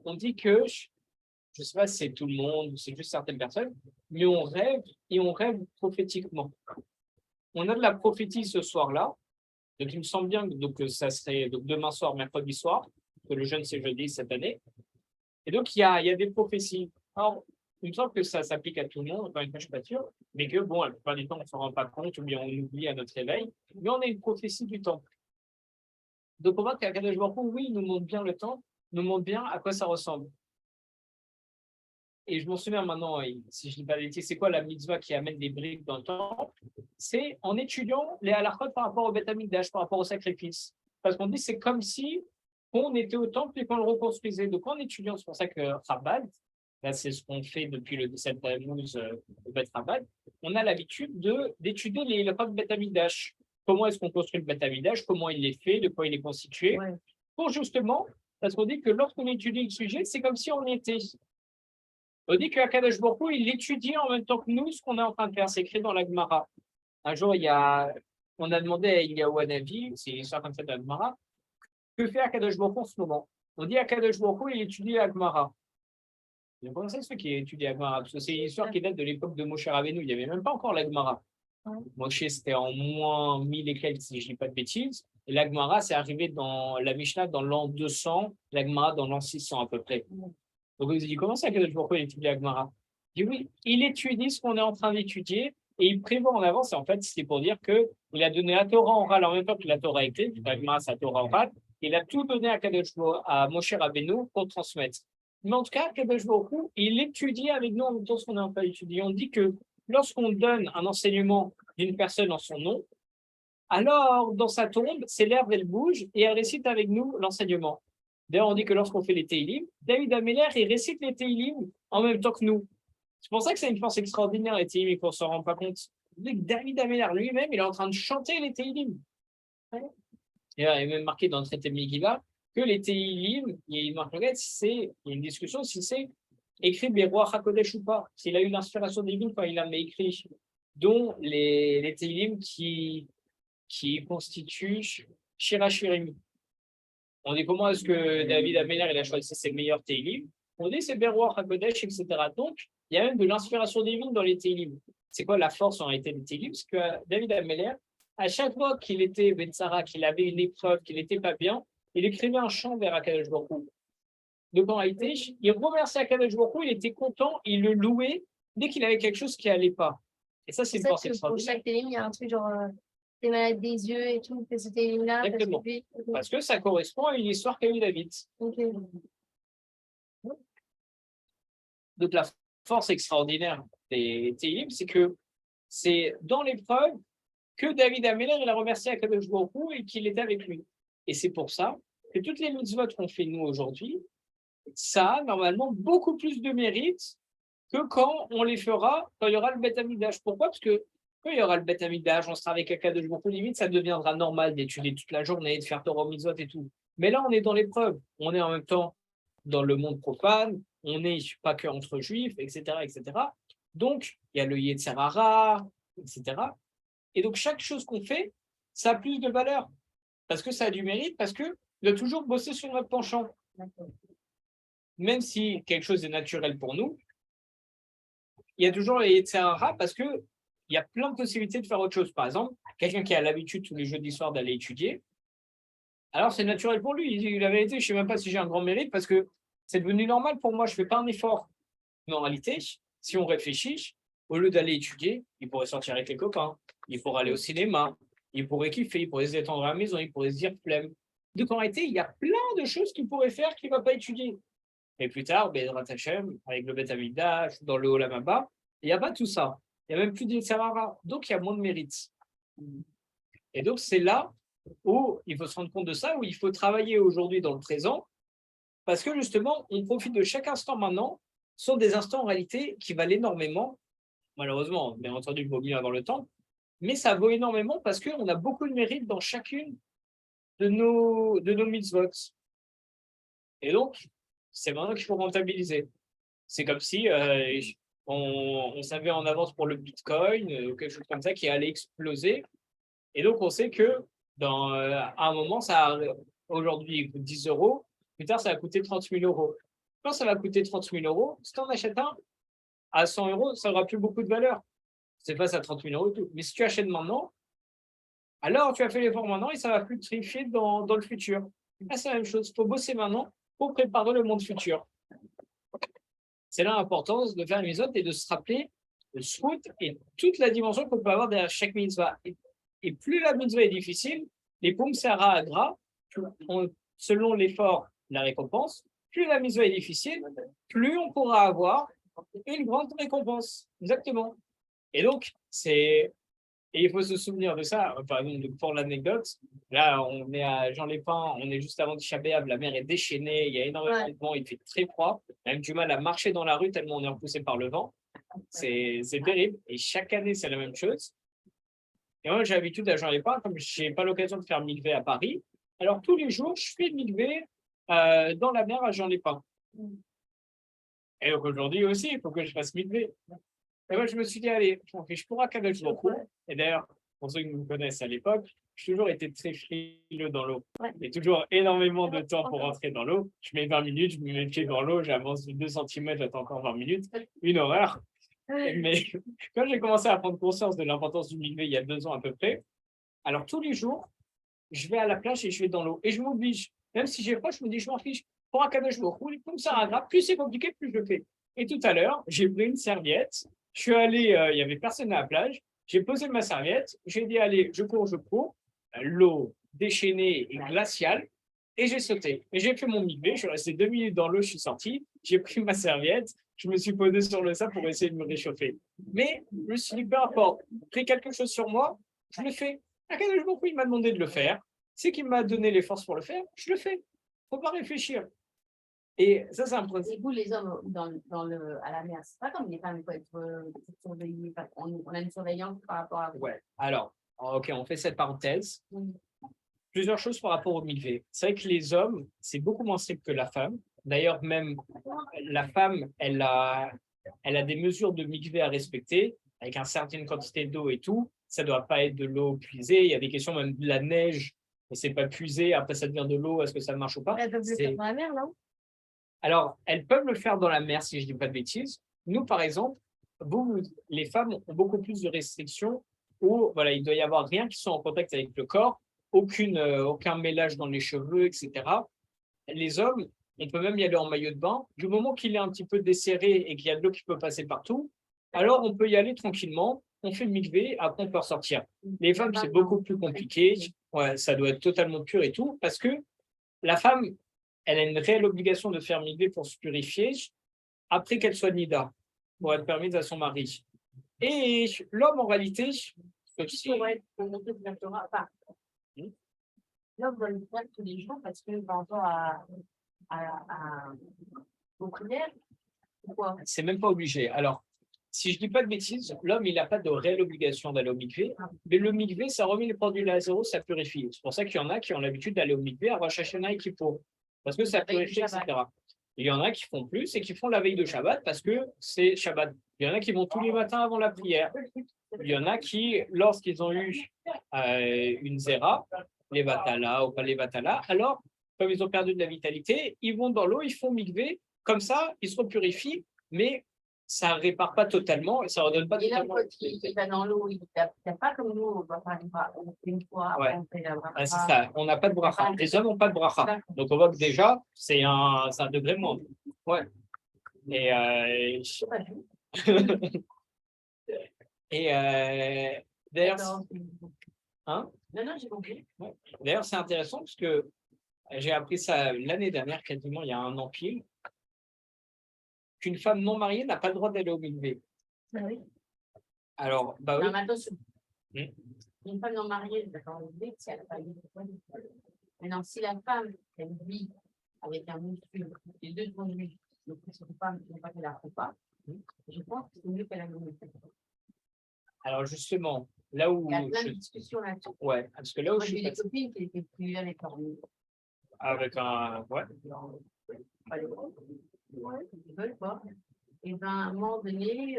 On dit que, je ne sais pas si c'est tout le monde ou c'est juste certaines personnes, mais on rêve et on rêve prophétiquement. On a de la prophétie ce soir-là. Donc, il me semble bien que ça serait demain soir, mercredi soir, que le jeûne c'est jeudi cette année. Et donc, il y a des prophéties. Alors, il me semble que ça s'applique à tout le monde, encore une fois, je ne suis pas sûr, mais que, bon, la plupart du temps, on ne s'en rend pas compte ou bien on oublie à notre réveil. Mais on a une prophétie du temple. Donc, on voit qu'à Kadosh Baruch Hu, oui, il nous montre bien le temple, nous montre bien à quoi ça ressemble. et je m'en souviens maintenant, si je dis pas de bêtises, c'est quoi la mitzvah qui amène des briques dans le temple? C'est en étudiant les halakhot par rapport au Beth Amikdash, par rapport au sacrifice. Parce qu'on dit c'est comme si on était au temple et qu'on le reconstruisait. Donc en étudiant, c'est pour ça que Chabad, là c'est ce qu'on fait depuis le 17 Tammuz au Beth Chabad, on a l'habitude d'étudier les halakhot Beth Amikdash. Comment est-ce qu'on construit le Beth Amikdash, comment il est fait, de quoi il est constitué, Ouais. pour justement, parce qu'on dit que lorsqu'on étudie le sujet, c'est comme si on était. On dit qu'Akadosh Baruch Hu, il étudie en même temps que nous ce qu'on est en train de faire. C'est écrit dans la Gemara. Un jour, on a demandé à Eliyahu Hanavi, c'est une histoire comme ça de la Gemara, que fait Akadosh Baruch Hu en ce moment? On dit Akadosh Baruch Hu, il étudie la Gemara. Comment ça se fait qu'il étudie la Gemara? Parce que c'est une histoire qui date de l'époque de Moshe Rabbeinu. Il n'y avait même pas encore la Gemara. Moshe, c'était en moins 1000 et quelques, si je ne dis pas de bêtises. Et la Gemara, c'est arrivé dans la Mishnah dans l'an 200, la Gemara dans l'an 600 à peu près. Donc, vous dit, comment ça, pourquoi il étudie la Gemara? Il dit oui, il étudie ce qu'on est en train d'étudier et il prévoit en avance. Et en fait, c'est pour dire qu'il a donné la Torah orale en même temps que la Torah écrite. La Gemara, c'est la Torah orale. Il a tout donné à Moshe Rabbeinu pour transmettre. Mais en tout cas, Kadosh Baruch Hu, il étudie avec nous en même temps ce qu'on est en train d'étudier. On dit que lorsqu'on donne un enseignement d'une personne en son nom, alors dans sa tombe, ses lèvres, elles bougent et elle récite avec nous l'enseignement. D'ailleurs, on dit que lorsqu'on fait les Teilim, David Améler, il récite les Teilim en même temps que nous. C'est pour ça que c'est une force extraordinaire, les Teilim, et qu'on ne s'en rend pas compte. David Améler lui-même, il est en train de chanter les Teilim. Et il est même marqué dans le traité de Megillah que les Teilim, il y a une discussion si c'est écrit Beroach HaKodesh ou pas, s'il a eu l'inspiration divine quand il a écrit, dont les Teilim qui constituent Shirachirim. On dit comment est-ce que David Améler il a choisi ses meilleurs Teilim? On dit c'est Beroach HaKodesh, etc. Donc, il y a même de l'inspiration divine dans les Teilim. C'est quoi la force en réalité des Teilim? Parce que David Améler, à chaque fois qu'il était Betsara, qu'il avait une épreuve, qu'il n'était pas bien, il écrivait un chant vers Akadosh Baruch Hu. Donc en réalité, il remerciait Akadosh Baruch Hu, il était content, il le louait dès qu'il avait quelque chose qui n'allait pas. Et ça, c'est une force Pour extraordinaire. chaque télim, il y a un truc genre des malades des yeux et tout, que ce télim-là. Exactement. Parce que ça correspond à une histoire qu'a eu David. Okay. Donc la force extraordinaire des Télim, c'est que c'est dans l'épreuve que David Améler il a remercié Akadosh Baruch Hu et qu'il était avec lui. Et c'est pour ça que toutes les mitzvot qu'on fait nous aujourd'hui, ça a normalement beaucoup plus de mérite que quand on les fera quand il y aura le Beth Amikdash. Pourquoi? Parce que quand il y aura le Beth Amikdash, on sera avec Akadosh Baruch Hu, limite, ça deviendra normal d'étudier toute la journée, de faire Torah mitzvot et tout. Mais là, on est dans l'épreuve. On est en même temps dans le monde profane, on n'est pas que entre juifs, etc., etc. Donc, il y a le Yetzer Hara, etc. Et donc, chaque chose qu'on fait, ça a plus de valeur. Parce que ça a du mérite, parce que de toujours bosser sur notre penchant. Même si quelque chose est naturel pour nous, il y a toujours les Yetzer Hara parce qu'il y a plein de possibilités de faire autre chose. Par exemple, quelqu'un qui a l'habitude tous les jeudis soirs d'aller étudier, alors c'est naturel pour lui. Il dit la vérité, je ne sais même pas si j'ai un grand mérite parce que c'est devenu normal pour moi, je ne fais pas un effort. Mais en réalité, si on réfléchit, au lieu d'aller étudier, il pourrait sortir avec les copains, il pourrait aller au cinéma, il pourrait kiffer, il pourrait se détendre à la maison, il pourrait se dire flemme. Donc en réalité, il y a plein de choses qu'il pourrait faire qu'il ne va pas étudier. Et plus tard, Bezrat Hashem, avec le Beth Amikdash, dans le Olam Haba, il n'y a pas tout ça. Il n'y a même plus de Sarara. Donc il y a moins de mérite. Et donc c'est là où il faut se rendre compte de ça, où il faut travailler aujourd'hui dans le présent, parce que justement, on profite de chaque instant maintenant, ce sont des instants en réalité qui valent énormément, malheureusement, bien entendu, il vaut mieux avoir le temps, mais ça vaut énormément parce qu'on a beaucoup de mérite dans chacune de nos mitzvot. Et donc, c'est maintenant qu'il faut rentabiliser. C'est comme si on savait en avance pour le Bitcoin, ou quelque chose comme ça qui allait exploser. Et donc, on sait que à un moment, aujourd'hui, il coûte 10 €. Plus tard, ça va coûter 30 000 €. Quand ça va coûter 30 000 €, si tu en achètes un à 100 €, ça n'aura plus beaucoup de valeur. C'est pas à 30 000 € et tout. Mais si tu achètes maintenant, alors tu as fait l'effort maintenant et ça va fructifier dans le futur. Là, c'est la même chose. Il faut bosser maintenant pour préparer le monde futur. C'est là l'importance de faire une mitzvot et de se rappeler le srout et toute la dimension qu'on peut avoir derrière chaque mitzvah. Et plus la mitzvah est difficile, les poum sera à gras, selon l'effort, la récompense, plus la mitzvah est difficile, plus on pourra avoir une grande récompense. Exactement. Et donc, et il faut se souvenir de ça. Par exemple, donc, pour l'anecdote, là, on est à Jean-les-Pins, on est juste avant Tisha B'Av, la mer est déchaînée, il y a énormément de vent, il fait très froid. On a même du mal à marcher dans la rue tellement on est repoussé par le vent. C'est terrible. Et chaque année, c'est la même chose. Et moi, j'ai l'habitude à Jean-les-Pins, comme je n'ai pas l'occasion de faire mikvé à Paris, alors tous les jours, je fais mikvé dans la mer à Jean-les-Pins. Et donc aujourd'hui aussi, il faut que je fasse mikvé. Et moi, je me suis dit, allez, je m'en fiche pour Akadosh Baruch Hu. Et d'ailleurs, pour ceux qui me connaissent à l'époque, j'ai toujours été très frileux dans l'eau. J'ai toujours énormément de temps pour rentrer dans l'eau. Je mets 20 minutes, je me mets le pied dans l'eau, j'avance de 2 cm, j'attends encore 20 minutes. Une horreur. Mais quand j'ai commencé à prendre conscience de l'importance du mikvé il y a 2 ans à peu près, alors tous les jours, je vais à la plage et je vais dans l'eau. Et je m'oblige. Même si j'ai froid, je me dis, je m'en fiche. Pour Akadosh Baruch Hu, comme ça, grave, plus c'est compliqué, plus je le fais. Et tout à l'heure, j'ai pris une serviette. Je suis allé, il n'y avait personne à la plage. J'ai posé ma serviette. J'ai dit, allez, je cours, je cours. L'eau déchaînée et glaciale. Et j'ai sauté. Et j'ai fait mon mikvé. Je suis resté 2 minutes dans l'eau, je suis sorti. J'ai pris ma serviette. Je me suis posé sur le sable pour essayer de me réchauffer. Mais je me suis dit, peu importe, j'ai quelque chose sur moi, je le fais. Akadosh Baruch Hu, il m'a demandé de le faire. C'est qu'il m'a donné les forces pour le faire. Je le fais. Il ne faut pas réfléchir. Et ça, c'est un principe. Et vous, les hommes à la mer, c'est pas comme les femmes, il faut être surveillés. On a une surveillance par rapport à vous. Ouais. Alors, ok, on fait cette parenthèse. Plusieurs choses par rapport au mikvé. C'est vrai que les hommes, c'est beaucoup moins strict que la femme. D'ailleurs, même la femme, elle a des mesures de mikvé à respecter, avec une certaine quantité d'eau et tout. Ça ne doit pas être de l'eau puisée. Il y a des questions même de la neige, mais c'est pas puisé. Après, ça devient de l'eau. Est-ce que ça marche ou pas? Elles peuvent le faire dans la mer, là. Alors, elles peuvent le faire dans la mer, si je ne dis pas de bêtises. Nous, par exemple, les femmes ont beaucoup plus de restrictions où voilà, il doit y avoir rien qui soit en contact avec le corps, aucun mélange dans les cheveux, etc. Les hommes, on peut même y aller en maillot de bain. Du moment qu'il est un petit peu desserré et qu'il y a de l'eau qui peut passer partout, alors on peut y aller tranquillement. On fait le mikvé, après on peut ressortir. Les femmes, c'est beaucoup plus compliqué. Ouais, ça doit être totalement pur et tout, parce que la femme, elle a une réelle obligation de faire mikvé pour se purifier après qu'elle soit nida, pour être permise à son mari. Et l'homme, en réalité, Pour monter de la Torah, l'homme doit le faire tous les jours parce que par rapport aux prières, pourquoi? c'est même pas obligé. Alors, si je dis pas de bêtises, l'homme, il n'a pas de réelle obligation d'aller au mikvé, mais le mikvé, ça remet les produits à zéro, ça purifie. C'est pour ça qu'il y en a qui ont l'habitude d'aller au mikvé à Rosh Hashanah et Kippour, parce que ça purifie, etc. Il y en a qui font plus et qui font la veille de Shabbat parce que c'est Shabbat. Il y en a qui vont tous les matins avant la prière. Il y en a qui, lorsqu'ils ont eu une zéra, les vatala ou pas les vatala, alors, comme ils ont perdu de la vitalité, ils vont dans l'eau, ils font mikvé, comme ça, ils se purifient, mais ça ne répare pas totalement et ça ne redonne pas Et là, totalement. quand il va dans l'eau, il n'y a pas comme nous, on va faire une fois, Ouais. on fait la bracha. Ah, c'est ça, on n'a pas de bracha. Les hommes n'ont pas de bracha. Donc, on voit que déjà, c'est un degré moins. Ouais. Et, Je sais pas, d'ailleurs, Attends, hein, non, j'ai compris. d'ailleurs, c'est intéressant parce que j'ai appris ça l'année dernière, quasiment il y a un an pile, qu'une femme non mariée n'a pas le droit d'aller au mikvé. Ah oui. Alors, bah oui. Non, mais attention. Hmm. Une femme non mariée, d'accord, si elle n'a pas eu de problème. Maintenant, si la femme, elle vit avec un monsieur, les deux sont juifs, donc si une femme n'a pas fait la repas, je pense que c'est mieux qu'elle a une autre. Alors justement, là où Il y a plein de discussions là-dessus. ouais, parce que là où Moi, je j'ai suis des copines qui étaient plus là avec leur avec un ouais, ils veulent pas. Et ben, à un moment donné,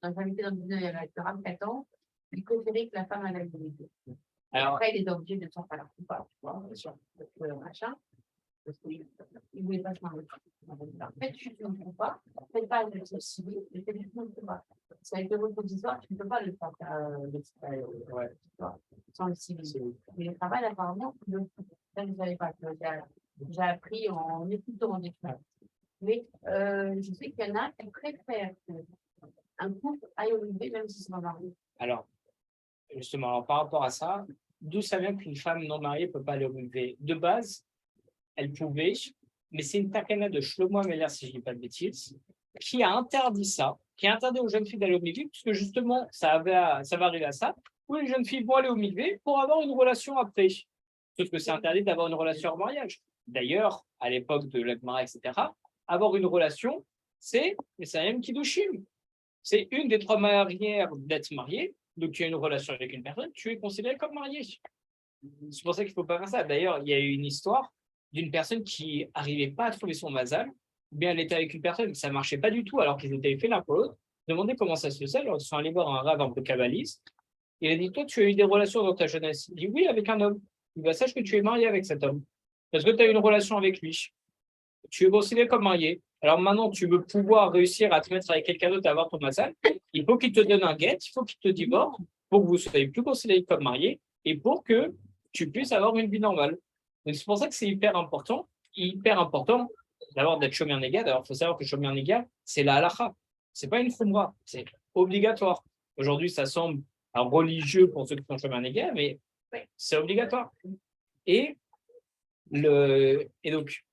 dans il y avait 44 ans, il préférait que la femme allait le métier. alors Après, il est obligé de s'en faire ou pas, tu vois, parce que machin, parce qu'il ne voulait pas se marier. Faites juste une fois pas, faites pas le civil, mais faites juste une fois. C'est avec le vote provisoire, tu ne peux pas le faire ouais, sans le civil. Mais le travail, apparemment, ça, je ne savais pas. J'ai appris en écoutant des choses. Mais je sais qu'il y en a qui préfèrent qu'un couple aille au lever, même si c'est pas marié. alors justement, alors, par rapport à ça, d'où ça vient qu'une femme non mariée ne peut pas aller au mikvé? De base, elle pouvait, mais c'est une takana de Shlomo Ameler, si je ne dis pas de bêtises, qui a interdit ça, qui a interdit aux jeunes filles d'aller au mikvé, puisque justement, ça va arriver à ça, où les jeunes filles vont aller au mikvé pour avoir une relation après. Sauf que c'est interdit d'avoir une relation en mariage. D'ailleurs, à l'époque de la Gemara, etc., avoir une relation, c'est Messayem Kiddushim. C'est une des 3 manières d'être marié. Donc, tu as une relation avec une personne, tu es considéré comme marié. C'est pour ça qu'il ne faut pas faire ça. D'ailleurs, il y a eu une histoire d'une personne qui n'arrivait pas à trouver son mazal, ou bien elle était avec une personne, ça ne marchait pas du tout, alors qu'ils étaient fait l'un pour l'autre. Demandez comment ça se fait. Alors, ils sont allés voir un rave un peu kabbaliste. Il a dit, toi, tu as eu des relations dans ta jeunesse. Il dit, oui, avec un homme. Il dit, sache que tu es marié avec cet homme. Parce que tu as eu une relation avec lui. Tu es considéré comme marié. Alors maintenant, tu veux pouvoir réussir à te mettre avec quelqu'un d'autre à avoir ton mazal. Il faut qu'il te donne un guet, il faut qu'il te divorce pour que vous ne soyez plus considéré comme marié et pour que tu puisses avoir une vie normale. Donc c'est pour ça que c'est hyper important d'abord d'être shomer négat. Alors il faut savoir que shomer négat, c'est la halacha. Ce n'est pas une khumra, c'est obligatoire. Aujourd'hui, ça semble religieux pour ceux qui sont shomer négat, mais c'est obligatoire. Et donc,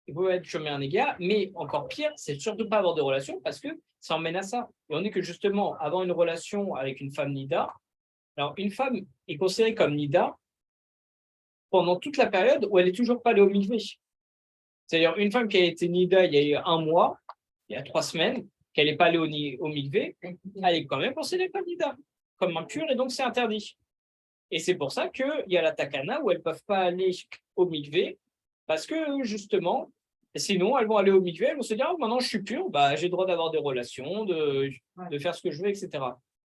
il faut être shomer négat, mais encore pire, c'est surtout pas avoir de relation parce que ça emmène à ça. Et on dit que justement, avoir une relation avec une femme nida, alors une femme est considérée comme nida pendant toute la période où elle n'est toujours pas allée au mikvé. C'est-à-dire une femme qui a été nida il y a eu 1 mois, il y a 3 semaines, qu'elle n'est pas allée au mikvé, elle est quand même considérée comme nida, comme impure, et donc c'est interdit. Et c'est pour ça qu'il y a la takana où elles ne peuvent pas aller au mikvé, parce que justement, sinon elles vont aller au mikvé, elles vont se dire, maintenant je suis pure, j'ai le droit d'avoir des relations, de faire ce que je veux, etc.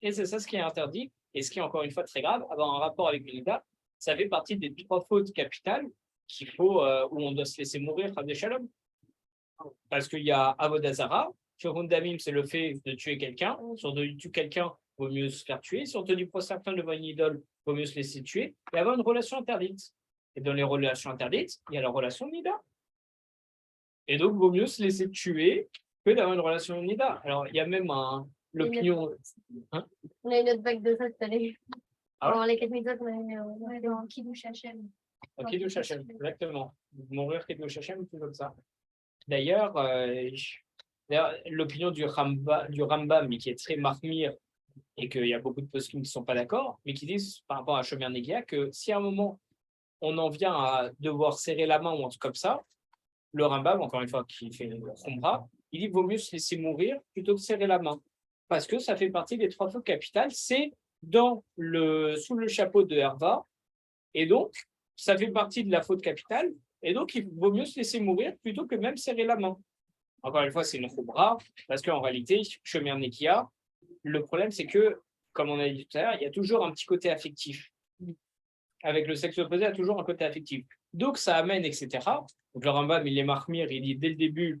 Et c'est ça ce qui est interdit, et ce qui est encore une fois très grave, avoir un rapport avec une nida, ça fait partie des 3 fautes capitales qu'il faut, où on doit se laisser mourir, Chas Shalom. Parce qu'il y a Avodazara, Damim, c'est le fait de tuer quelqu'un. Si on tue quelqu'un, il vaut mieux se faire tuer. Si on te dit prosterne devant une idole, il vaut mieux se laisser tuer et avoir une relation interdite. Et dans les relations interdites, il y a la relation Nida. Et donc, il vaut mieux se laisser tuer que d'avoir une relation Nida. Alors, il y a même l'opinion. Hein? On a une autre vague de ça cette année. Ah ouais? Dans les 4 minutes, on a dans Kiddush Hashem. Kiddush Hashem, exactement. Mourir Kiddush Hashem, tout comme ça. D'ailleurs, l'opinion du Rambam, mais qui est très marmire, et qu'il y a beaucoup de poskim qui ne sont pas d'accord, mais qui disent par rapport à Shomer Negia que si à un moment on en vient à devoir serrer la main ou un truc comme ça, le Rambam, encore une fois, qui fait le Khumra, il dit qu'il vaut mieux se laisser mourir plutôt que serrer la main. Parce que ça fait partie des 3 fautes capitales, c'est sous le chapeau de Herva, et donc ça fait partie de la faute capitale, et donc il vaut mieux se laisser mourir plutôt que même serrer la main. Encore une fois, c'est une khumra, parce qu'en réalité, Shomer Negia, le problème, c'est que, comme on a dit tout à l'heure, il y a toujours un petit côté affectif. Avec le sexe opposé, il y a toujours un côté affectif. Donc, ça amène, etc. Donc, le Rambam, il est marmire, il dit dès le début,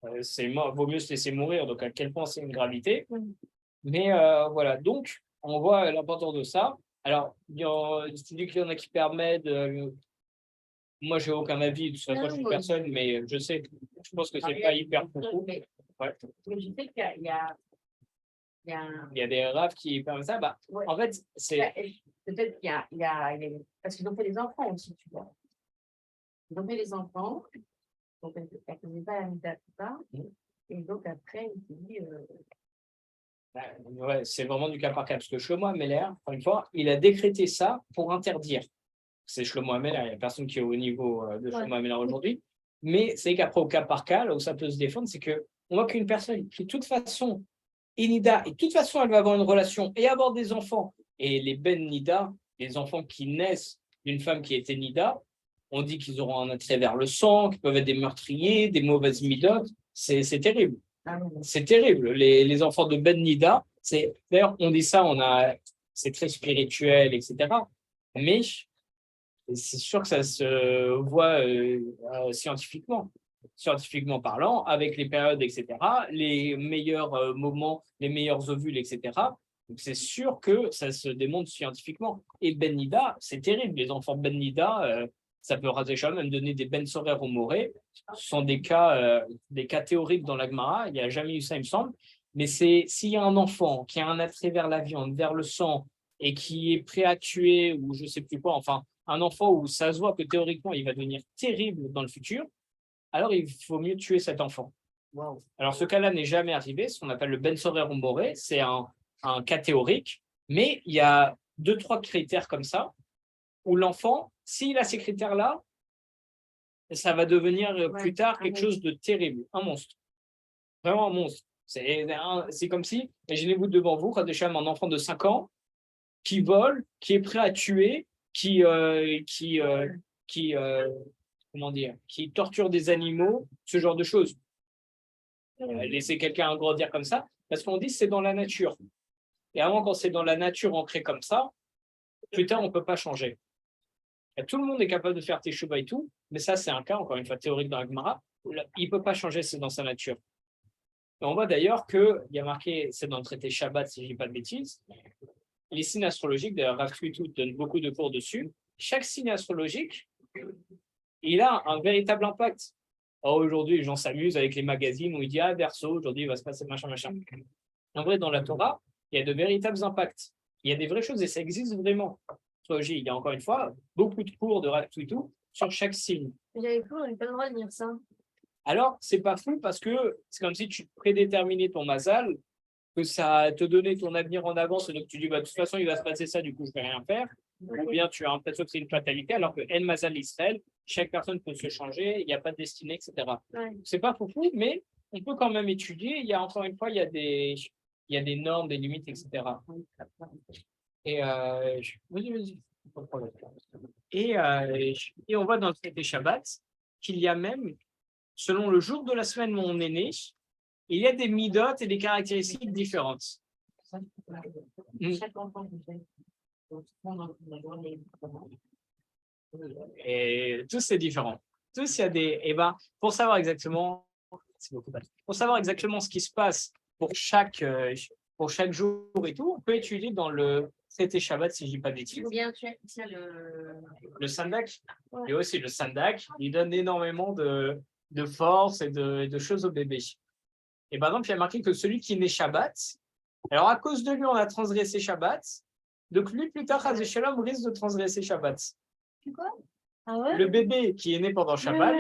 vaut mieux se laisser mourir, donc à quel point c'est une gravité. Mais voilà, donc, on voit l'importance de ça. Alors, tu dis qu'il y en a qui permettent. Moi, je n'ai aucun avis, de toute façon, je suis personne, mais je pense que ce n'est pas hyper profond. Mais je sais qu'il y a des raves qui permettent ça. Ouais. En fait, c'est. Peut-être qu'il y a parce qu'ils ont fait des enfants aussi, tu vois. Ils ont fait des enfants, donc elle ne faisait pas la mida, tout ça. Et donc après, il s'est dit. Ouais, c'est vraiment du cas par cas, parce que Shlomo Ameler, encore une fois, il a décrété ça pour interdire. C'est Shlomo Ameler, il n'y a personne qui est au niveau de Shlomo Ameler aujourd'hui. Mais c'est qu'après, au cas par cas, là où ça peut se défendre, c'est qu'on voit qu'une personne qui, de toute façon, est Nida, et de toute façon, elle va avoir une relation et avoir des enfants. Et les Ben Nida, les enfants qui naissent d'une femme qui était Nida, on dit qu'ils auront un attrait vers le sang, qu'ils peuvent être des meurtriers, des mauvaises midotes. C'est terrible. C'est terrible. Les enfants de Ben Nida, d'ailleurs, on dit ça, c'est très spirituel, etc. Mais c'est sûr que ça se voit scientifiquement parlant, avec les périodes, etc., les meilleurs moments, les meilleurs ovules, etc. Donc, c'est sûr que ça se démontre scientifiquement. Et Ben Nida, c'est terrible. Les enfants Ben Nida, ça peut raser Shalom, même donner des Ben Sorer au Moré. Ce sont des cas théoriques dans la Gemara. Il n'y a jamais eu ça, il me semble. Mais s'il y a un enfant qui a un attrait vers la viande, vers le sang, et qui est prêt à tuer, ou je ne sais plus quoi, enfin, un enfant où ça se voit que théoriquement, il va devenir terrible dans le futur, alors il faut mieux tuer cet enfant. Alors, ce cas-là n'est jamais arrivé, ce qu'on appelle le Ben Sorer Moré, c'est un cas théorique, mais il y a 2-3 critères comme ça, où l'enfant, s'il a ces critères-là, ça va devenir plus tard quelque chose de terrible, un monstre. Vraiment un monstre. C'est comme si, imaginez-vous devant vous, quand déjà un enfant de 5 ans qui vole, qui est prêt à tuer, comment dire, qui torture des animaux, ce genre de choses. Laisser quelqu'un grandir comme ça, parce qu'on dit que c'est dans la nature. Et avant, quand c'est dans la nature ancré comme ça, plus tard, on ne peut pas changer. Et tout le monde est capable de faire teshuva et tout, mais ça, c'est un cas, encore une fois, théorique dans la Gemara. Il ne peut pas changer, c'est dans sa nature. Et on voit d'ailleurs qu'il y a marqué, c'est dans le traité Shabbat, si je ne dis pas de bêtises, les signes astrologiques, d'ailleurs, Rav Tuitou donne beaucoup de cours dessus. Chaque signe astrologique, il a un véritable impact. Alors aujourd'hui, les gens s'amusent avec les magazines où il dit ah, Verseau, aujourd'hui, il va se passer machin, machin. En vrai, dans la Torah, il y a de véritables impacts. Il y a des vraies choses et ça existe vraiment. Astrologie, il y a encore une fois beaucoup de cours de Rav Tuitou sur chaque signe. J'avais cru, on n'a pas le droit de dire ça. Alors, c'est pas fou parce que c'est comme si tu prédéterminais ton mazal, que ça te donnait ton avenir en avance, et donc tu dis, bah, de toute façon, il va se passer ça, du coup, je ne vais rien faire. Ou bien tu as l'impression que c'est une fatalité, alors que El Mazal Israël, chaque personne peut se changer, il n'y a pas de destinée, etc. Ouais. C'est pas fou, mais on peut quand même étudier. Il y a encore une fois, il y a des normes, des limites, etc. Et vas-y. Pas de problème. Et on voit dans le traité Shabbat qu'il y a même, selon le jour de la semaine où on est né, il y a des midotes et des caractéristiques différentes. Chaque enfant Et tous, c'est différent. Tous, il y a des. Et ben, pour savoir exactement, pour savoir exactement ce qui se passe pour chaque jour et tout, on peut étudier dans le traité Shabbat, si je ne dis pas de bêtises. Ou bien tu as Le Sandak. Ouais. Et aussi le Sandak, il donne énormément de force et de choses au bébé. Et par exemple, il y a marqué que celui qui est né Shabbat, alors à cause de lui, on a transgressé Shabbat, donc lui, plus tard, Chas v'Shalom, risque de transgresser Shabbat. Quoi? Ah ouais? Le bébé qui est né pendant Shabbat,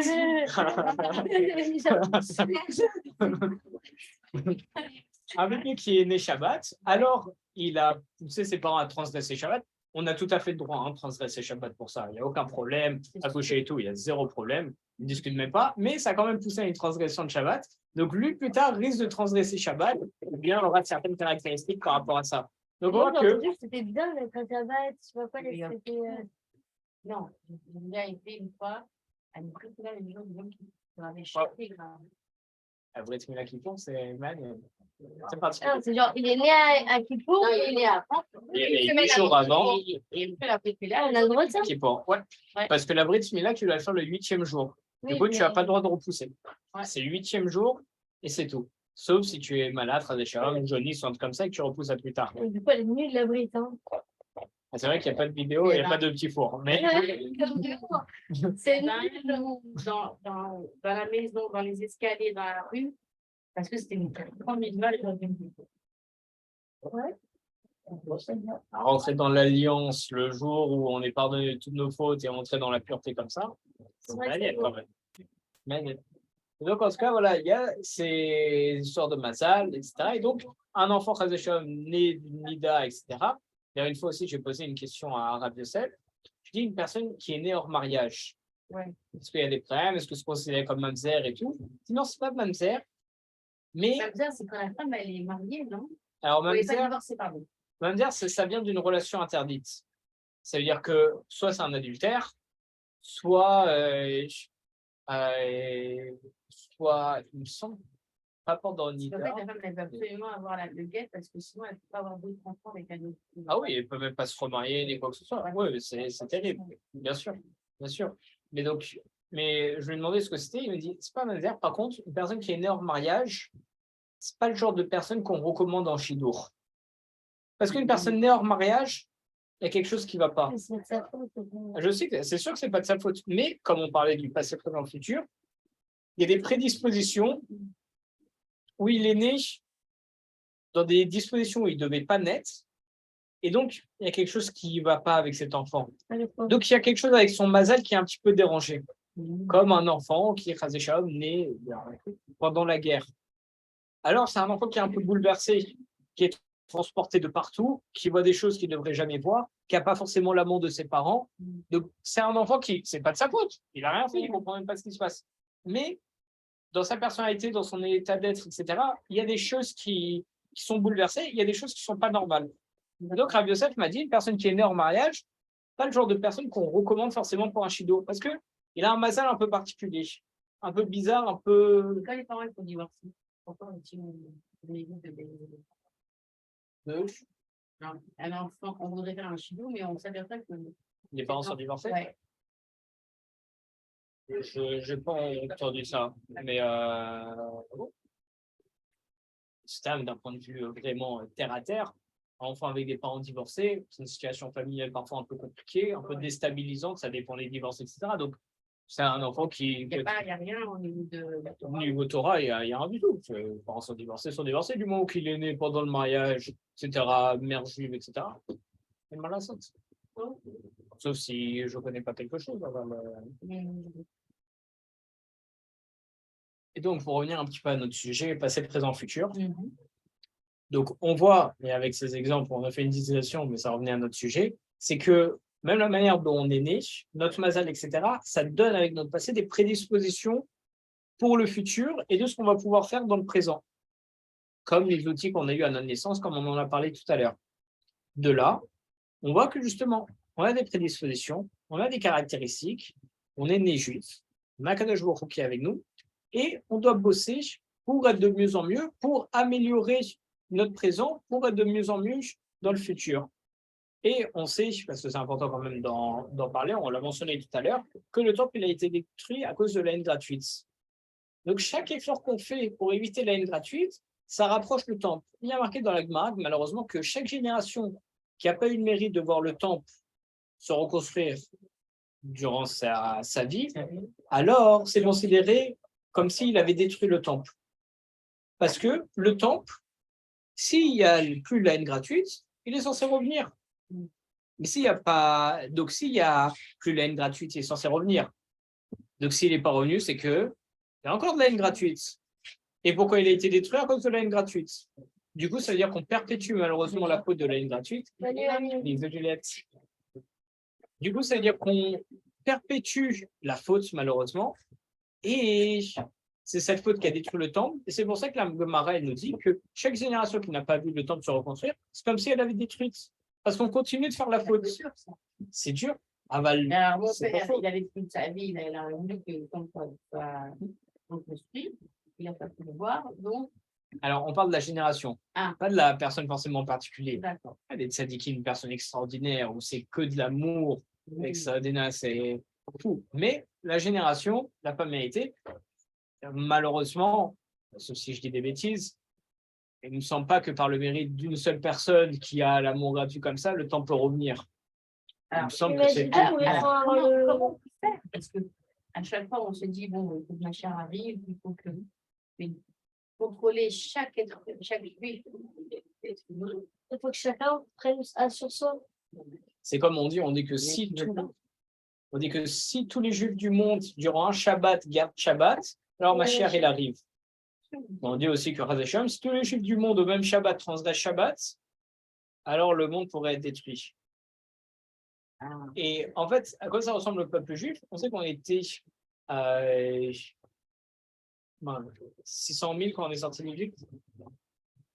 un bébé qui est né Shabbat, alors il a poussé ses parents à transgresser Shabbat. On a tout à fait le droit de transgresser Shabbat pour ça. Il n'y a aucun problème. Accoucher et tout, il y a zéro problème. On ne discute même pas. Mais ça a quand même poussé à une transgression de Shabbat. Donc lui, plus tard, risque de transgresser Shabbat. Ou bien il aura certaines caractéristiques par rapport à ça. Donc on Moi, voit j'ai que. entendu que c'était bien d'être un Shabbat. Je vois pas les Oui, c'était. non, j'ai déjà été une fois à une prise là, les gens m'avaient choqué grave. La Brit Mila qui tombe, c'est mal. C'est parti. Ah, c'est genre, il est né à Kippour. Non, il est à Il y a 8 jours avant. Et il fait la prise Ah, là. on a le droit de ça? Qui est pour. Ouais. Ouais. Parce que la Brit Mila, tu dois le faire le 8e jour. Du coup, tu n'as pas le droit de repousser. Ouais. C'est le 8e jour et c'est tout. Sauf si tu es malade, Radécharam, jaunisse, ou un truc comme ça, et que tu repousses à plus tard. Et du coup, elle est nulle, la Brite. Hein. C'est vrai qu'il n'y a pas de vidéo et il n'y a pas de petit four. Mais C'est Dans la maison, dans les escaliers, dans la rue, parce que c'était une grande mitzvah, dans une vie. Ouais. rentrer dans l'alliance le jour où on est pardonné de toutes nos fautes et rentrer dans la pureté comme ça, c'est vrai que magnifique c'est quand même. Magnifique. Et donc, en tout cas, voilà, il y a ces histoires de Mazal, etc. Et donc, un enfant Chazéchom né d'une Nida, etc. D'ailleurs, une fois aussi, j'ai posé une question à Rav Yosef. Je dis une personne qui est née hors mariage. Ouais. Est-ce qu'il y a des problèmes? Est-ce que c'est considéré comme mamzer et tout? Sinon, c'est pas mamzer. Mais, Mamzer, c'est quand la femme, elle est mariée, non? alors, Elle n'est pas mamzer, divorcée, pardon. mamzer, ça vient d'une relation interdite. Ça veut dire que soit c'est un adultère, soit, soit il me semble, pas pendant En Nida. fait, la femme, elle veut absolument avoir le guet parce que sinon, elle ne peut pas avoir d'autres enfants avec un autre. Ah oui, elle ne peut même pas se remarier ni quoi que ce soit. Oui, c'est terrible, bien sûr, bien sûr. Mais donc, mais je lui ai demandé ce que c'était, il me dit, c'est pas mamzer. Par contre, une personne qui est née hors mariage, c'est pas le genre de personne qu'on recommande en Shidour. Parce qu'une personne née hors mariage, il y a quelque chose qui ne va pas. C'est de sa faute. Je sais que c'est sûr que ce n'est pas de sa faute, mais comme on parlait du passé, présent, futur, il y a des prédispositions où il est né dans des dispositions où il ne devait pas naître, et donc il y a quelque chose qui ne va pas avec cet enfant. Donc il y a quelque chose avec son mazal qui est un petit peu dérangé. comme un enfant qui est Chazéchaom, né pendant la guerre. Alors, c'est un enfant qui est un peu bouleversé, qui est transporté de partout, qui voit des choses qu'il ne devrait jamais voir, qui n'a pas forcément l'amour de ses parents. Donc, c'est un enfant qui, c'est pas de sa faute, il n'a rien fait, il ne comprend même pas ce qui se passe. Mais dans sa personnalité, dans son état d'être, etc., il y a des choses qui sont bouleversées, il y a des choses qui ne sont pas normales. Donc, Rav Yosef m'a dit, une personne qui est née en mariage, pas le genre de personne qu'on recommande forcément pour un shido, parce qu'il a un mazal un peu particulier, un peu bizarre, un peu... Quand les parents ils sont divorcés, pourquoi on évite de... un enfant, on voudrait faire un chidou, mais on s'aperçoit que Les parents sont divorcés. ouais. Je n'ai pas entendu ça, mais c'est d'un point de vue vraiment terre à terre. Un enfant avec des parents divorcés, c'est une situation familiale parfois un peu compliquée, un peu déstabilisante, ça dépend des divorces, etc. Donc, c'est un enfant qui. Il n'y a rien au niveau de la Torah. Au niveau Torah, il n'y a rien du tout. Les parents sont divorcés du moment qu'il est né pendant le mariage, etc., mère juive, etc. C'est mal à ça. Sauf si je ne connais pas quelque chose. Et donc, pour revenir un petit peu à notre sujet, passé, présent, futur. Donc, on voit, et avec ces exemples, on a fait une dissertation, mais ça revenait à notre sujet, c'est que même la manière dont on est né, notre mazal, etc., ça donne avec notre passé des prédispositions pour le futur et de ce qu'on va pouvoir faire dans le présent, comme les outils qu'on a eus à notre naissance, comme on en a parlé tout à l'heure. De là, on voit que justement, on a des prédispositions, on a des caractéristiques, on est né juif, on a Kadosh Baruch Hu qui est avec nous, et on doit bosser pour être de mieux en mieux, pour améliorer notre présent, pour être de mieux en mieux dans le futur. Et on sait, parce que c'est important quand même d'en parler, on l'a mentionné tout à l'heure, que le temple il a été détruit à cause de la haine gratuite. Donc chaque effort qu'on fait pour éviter la haine gratuite, ça rapproche le temple. Il y a marqué dans la Gemara, malheureusement, que chaque génération qui n'a pas eu le mérite de voir le temple se reconstruire durant sa vie, alors c'est considéré comme s'il avait détruit le temple. Parce que le temple, s'il n'y a plus la haine gratuite, il est censé revenir. Mais s'il n'y a pas, donc s'il n'y a plus la haine gratuite, il est censé revenir. Donc s'il n'est pas revenu, c'est que il y a encore de la haine gratuite. Et pourquoi il a été détruit? À cause de la haine gratuite. Du coup, ça veut dire qu'on perpétue malheureusement la faute de la haine gratuite. Du coup, ça veut dire qu'on perpétue la faute malheureusement. Et c'est cette faute qui a détruit le temple. Et c'est pour ça que la Gemara, elle nous dit que chaque génération qui n'a pas vu le temple se reconstruire, c'est comme si elle avait détruite. Parce qu'on continue de faire la faute. C'est dur. Alors, mon père, il avait toute sa vie, il a voulu que comme ça soit reconstruit. Il n'a pas pu le voir, donc. Alors, on parle de la génération, pas de la personne forcément en particulier. D'accord. Elle est tzadiki, une personne extraordinaire, où c'est que de l'amour, extraordinaire, c'est tout. Mais la génération n'a pas mérité. Malheureusement, sauf si je dis des bêtises, il ne me semble pas que par le mérite d'une seule personne qui a l'amour gratuit comme ça, le temps peut revenir. Il me semble que c'est comment on peut faire? Parce que à chaque fois, on se dit, bon, il faut que ma chère arrive, il faut que contrôler chaque juif. Il faut que chacun prenne ça sur soi. C'est comme on dit que si tous les juifs du monde, durant un Shabbat, gardent Shabbat, alors ma chère, il arrive. On dit aussi que Razacham, si tous les juifs du monde au même Shabbat transgressent Shabbat, alors le monde pourrait être détruit. Et en fait, à quoi ça ressemble le peuple juif? On sait qu'on était 600 000 quand on est sorti d'Égypte.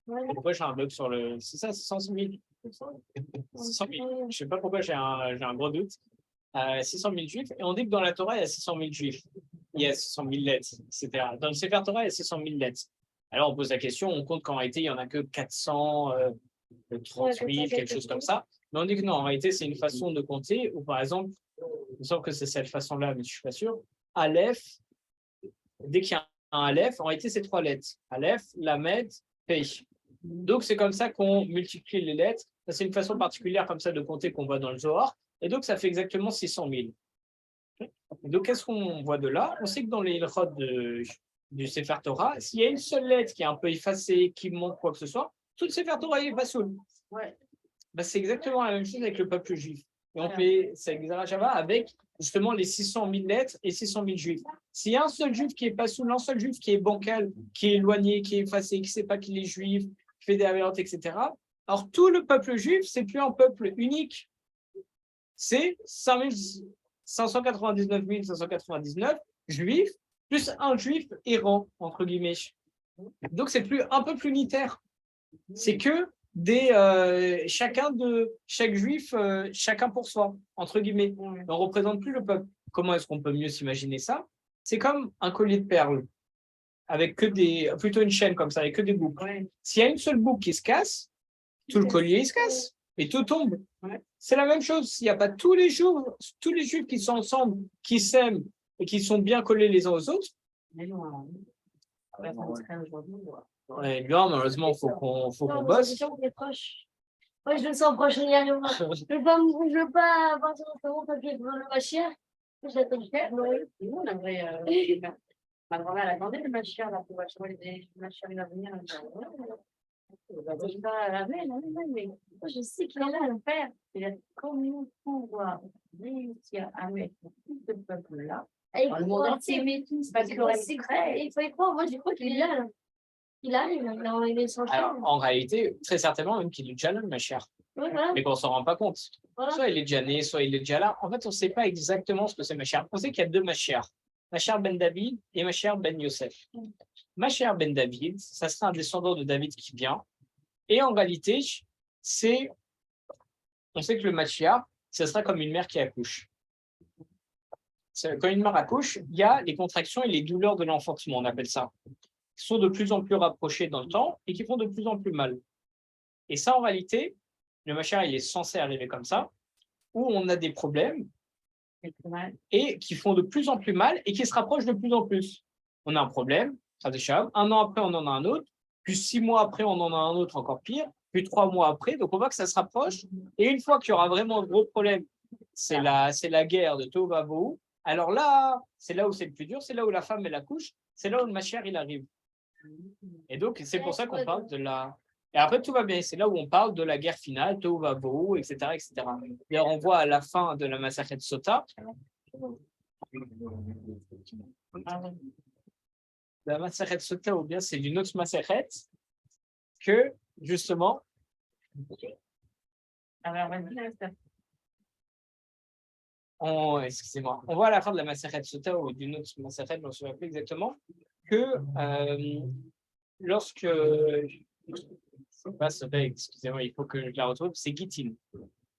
Pourquoi j'ai un bug sur le... C'est ça, 600 000. 600 000. Je ne sais pas pourquoi j'ai un gros doute. 600 000 juifs. Et on dit que dans la Torah, il y a 600 000 juifs. Il y a 600 000 lettres, etc. Dans le Sefer Torah, il y a 600 000 lettres. Alors on pose la question, on compte qu'en réalité, il n'y en a que 438, quelque chose comme ça. Mais on dit que non, en réalité, c'est une façon de compter où, par exemple, il me semble que c'est cette façon-là, mais je ne suis pas sûr. Aleph, dès qu'il y a un Aleph, en réalité, c'est 3 lettres. Aleph, Lamed, Pei. Donc, c'est comme ça qu'on multiplie les lettres. C'est une façon particulière comme ça de compter qu'on voit dans le Zohar. Et donc, ça fait exactement 600 000. Donc, qu'est-ce qu'on voit de là? On sait que dans les ilchot du Sefer Torah, s'il y a une seule lettre qui est un peu effacée, qui montre quoi que ce soit, tout le Sefer Torah est pas soul. Ouais. C'est exactement la même chose avec le peuple juif. et on fait cette Shava avec justement les 600 000 lettres et 600 000 juifs. S'il y a un seul juif qui est pas sous, un seul juif qui est bancal, qui est éloigné, qui est effacé, qui ne sait pas qu'il est juif, qui fait des avérantes, etc., alors tout le peuple juif, c'est plus un peuple unique. C'est 599 599 juifs plus un juif errant, entre guillemets. Donc, c'est un peu plus unitaire. C'est que chaque juif, chacun pour soi, entre guillemets. On ne représente plus le peuple. Comment est-ce qu'on peut mieux s'imaginer ça? C'est comme un collier de perles, avec plutôt une chaîne comme ça, avec que des boucles. S'il y a une seule boucle qui se casse, tout le collier il se casse et tout tombe. C'est la même chose. S'il n'y a pas tous les juifs qui sont ensemble, qui s'aiment et qui sont bien collés les uns aux autres, malheureusement, il faut qu'on bosse. On est proche. Moi, je le sens proche, on y arrivera. Je ne veux pas partir en ce moment parce que le machia. J'attends. Nous, on aimerait. Ma grand-mère, elle attendait le machia, là, pour voir les machia à venir. Je sais qu'il est là, le père. Comment pouvoir réussir à mettre tout ce peuple-là Et dans le monde entier? Parce qu'il aurait secret. il faut y croire. Moi, je crois qu'il est là. Il arrive, il est sans Alors, en réalité, très certainement, même qu'il est déjà là, ma chère. voilà. Mais qu'on ne s'en rend pas compte. Voilà. Soit il est déjà né, soit il est déjà là. En fait, on ne sait pas exactement ce que c'est ma chère. On sait qu'il y a deux ma chère. Ma chère Ben David et ma chère Ben Yosef. Ma chère Ben David, ça sera un descendant de David qui vient. Et en réalité, on sait que le Mashiach, ce sera comme une mère qui accouche. Quand une mère accouche, il y a les contractions et les douleurs de l'enfantement, on appelle ça, qui sont de plus en plus rapprochées dans le temps et qui font de plus en plus mal. Et ça, en réalité, le Mashiach, il est censé arriver comme ça, où on a des problèmes et qui font de plus en plus mal et qui se rapprochent de plus en plus. On a un problème, un an après, on en a un autre, puis 6 mois après, on en a un autre encore pire, puis 3 mois après, donc on voit que ça se rapproche. Et une fois qu'il y aura vraiment un gros problème, c'est la guerre de Tohuvabohu. Alors là, c'est là où c'est le plus dur, c'est là où la femme elle accouche, c'est là où le Mashiach il arrive. Et donc, c'est pour ça qu'on parle de la... Et après, tout va bien, c'est là où on parle de la guerre finale, Tohuvabohu, etc., etc. D'ailleurs, on voit à la fin de la Masachet Sota, la Masachet Sota, ou bien c'est d'une autre Masachet, que, justement, excusez-moi, on voit à la fin de la Masachet Sota ou d'une autre Masachet, je ne me souviens plus exactement, que lorsque, c'est pas Sota, excusez-moi, il faut que je la retrouve, c'est Gittin,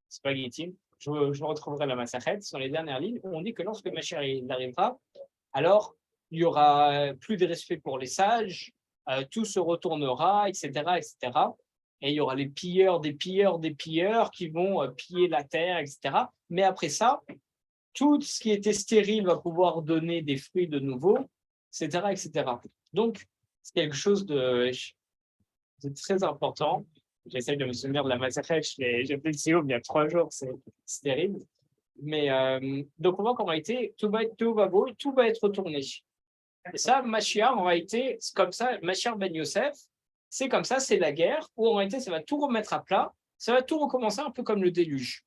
c'est pas Gittin, je retrouverai la Masachet, sur les dernières lignes, où on dit que lorsque Mashiach arrivera, alors il n'y aura plus de respect pour les sages, tout se retournera, etc., etc. Et il y aura les pilleurs des pilleurs des pilleurs qui vont piller la terre, etc. Mais après ça, tout ce qui était stérile va pouvoir donner des fruits de nouveau, etc., etc. Donc, c'est quelque chose de très important. J'essaie de me souvenir de la Masachet, j'ai fait le CEO il y a 3 jours, c'est terrible. Mais donc, on voit qu'en réalité, tout va beau, tout va être retourné. Et ça, Mashiach, en réalité, c'est comme ça, Mashiach Ben Yosef, c'est comme ça, c'est la guerre, où en réalité, ça va tout remettre à plat, ça va tout recommencer un peu comme le déluge.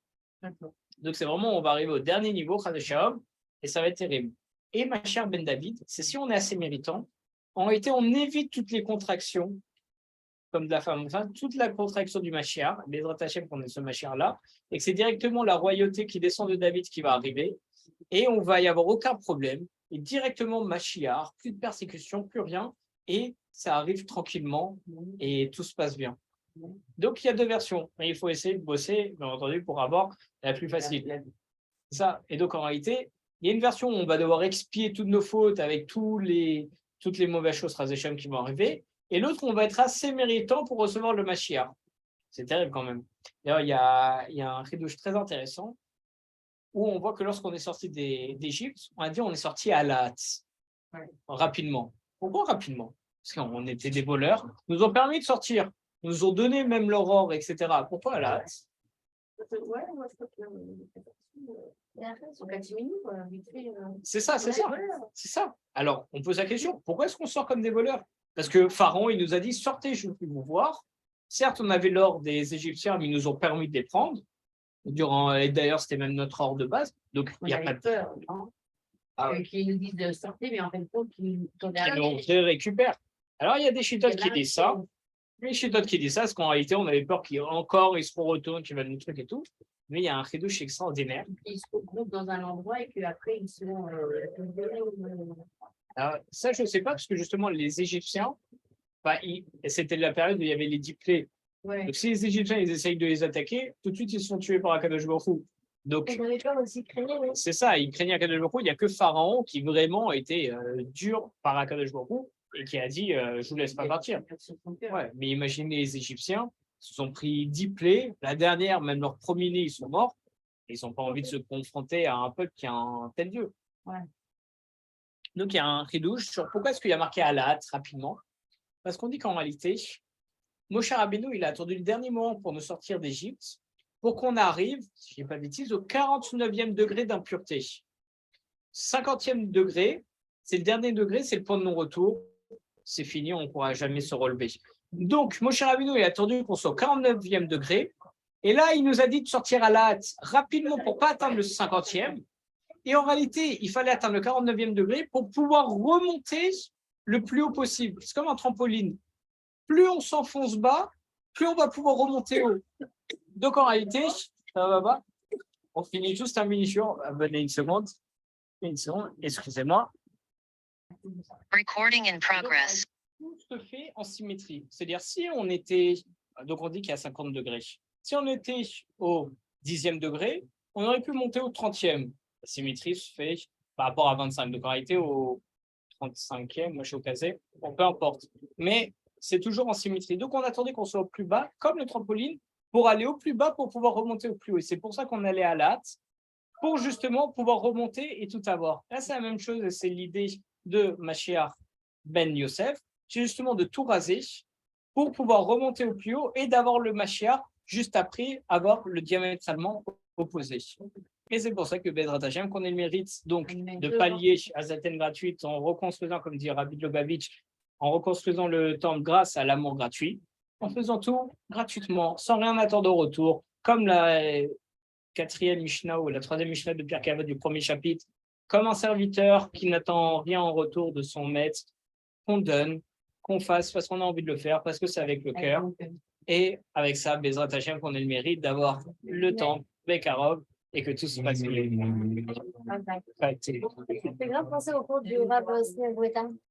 Donc, c'est vraiment, on va arriver au dernier niveau, Chadeshaom, et ça va être terrible. Et Mashiach Ben David, c'est si on est assez méritant, en réalité, on évite toutes les contractions, comme de la femme, enfin, toute la contraction du Mashiach, les Hashem qu'on est ce Mashiach-là, et que c'est directement la royauté qui descend de David qui va arriver, et on va y avoir aucun problème, et directement Mashiach, plus de persécution, plus rien, et ça arrive tranquillement, et tout se passe bien. Donc, il y a 2 versions, mais il faut essayer de bosser, bien entendu, pour avoir la plus facile. Ça. Et donc, en réalité, il y a une version où on va devoir expier toutes nos fautes avec toutes les mauvaises choses Hashem qui vont arriver, et l'autre, on va être assez méritant pour recevoir le Mashiach. C'est terrible quand même. D'ailleurs, il y a un chidouche très intéressant, où on voit que lorsqu'on est sorti d'Égypte, on a dit on est sorti à la hâte, rapidement. Pourquoi rapidement? Parce qu'on était des voleurs, nous ont permis de sortir, nous ont donné même l'aurore, etc. Pourquoi à la hâte? C'est ça, c'est ça. C'est ça. Alors, on pose la question, pourquoi est-ce qu'on sort comme des voleurs? Parce que Pharaon, il nous a dit, sortez, je ne veux plus vous voir. Certes, on avait l'or des Égyptiens, mais ils nous ont permis de les prendre. Et d'ailleurs, c'était même notre ordre de base. Donc, il On n'y a avait pas de peur, non? Ah ouais. Qu'ils nous disent de sortir, mais en fait, faut qu'ils qui nous récupèrent. Alors, il y a des chitotes qui disent ça. Les chitotes qui disent ça, parce qu'en réalité, on avait peur qu'ils se retournent, qu'ils veulent nous trucs et tout. Mais il y a un chidouche extraordinaire. Ils se regroupent dans un endroit et qu'après, ils sont. Alors, ça, je ne sais pas, parce que justement, les Égyptiens, bah, c'était la période où il y avait les 10 plaies. Ouais. Donc, si les Égyptiens ils essayent de les attaquer, tout de suite, ils sont tués par Akadosh Baruch Hu. Donc, Et j'avais peur aussi, craigner, oui. c'est ça, ils craignaient Akadosh Baruch Hu. Il n'y a que Pharaon qui vraiment était dur par Akadosh Baruch Hu et qui a dit je vous laisse pas partir. Ouais, mais imaginez les Égyptiens, ils se sont pris 10 plaies. La dernière, même leur premier-né, ils sont morts. Ils n'ont pas envie de se confronter à un peuple qui a un tel Dieu. Ouais. Donc, il y a un ridouche sur pourquoi est-ce qu'il y a marqué Alat rapidement. Parce qu'on dit qu'en réalité, Moshe Rabbeinu, il a attendu le dernier moment pour nous sortir d'Égypte pour qu'on arrive, si je ne dis pas de bêtises, au 49e degré d'impureté. 50e degré, c'est le dernier degré, c'est le point de non-retour. C'est fini, on ne pourra jamais se relever. Donc, Moshe Rabbeinu, il a attendu qu'on soit au 49e degré. Et là, il nous a dit de sortir à la hâte rapidement pour ne pas atteindre le 50e. Et en réalité, il fallait atteindre le 49e degré pour pouvoir remonter le plus haut possible. C'est comme un trampoline. Plus on s'enfonce bas, plus on va pouvoir remonter haut. Donc en réalité, ça va pas. On finit juste un mini-show. Venez une seconde. Excusez-moi. Recording in progress. Tout se fait en symétrie. C'est-à-dire, si on était, donc on dit qu'il y a 50 degrés. Si on était au 10e degré, on aurait pu monter au 30e. La symétrie se fait par rapport à 25. Donc en réalité, au 35e, moi je suis au casé, bon, peu importe. Mais c'est toujours en symétrie. Donc on attendait qu'on soit au plus bas, comme le trampoline, pour aller au plus bas pour pouvoir remonter au plus haut. Et c'est pour ça qu'on allait à la hâte, pour justement pouvoir remonter et tout avoir. Là, c'est la même chose, c'est l'idée de Mashiach ben Yosef, c'est justement de tout raser pour pouvoir remonter au plus haut et d'avoir le Mashiach juste après avoir le diamétralement opposé. Et c'est pour ça que Bezrat Hashem, qu'on ait le mérite donc de pallier à Zaten gratuite en reconstruisant, comme dit Rabbi Lubavitch, en reconstruisant le temple grâce à l'amour gratuit, en faisant tout gratuitement, sans rien attendre au retour, comme la 4e Mishnah ou la 3e Mishnah de Pierre Kavod du premier chapitre, comme un serviteur qui n'attend rien en retour de son maître, qu'on donne, qu'on fasse parce qu'on a envie de le faire, parce que c'est avec le cœur. Et avec ça, Bezrat Hashem, qu'on ait le mérite d'avoir le temple, Bekarov, et que tout se passe bien. C'est grave penser au cours du Rav Sneh Gouetam.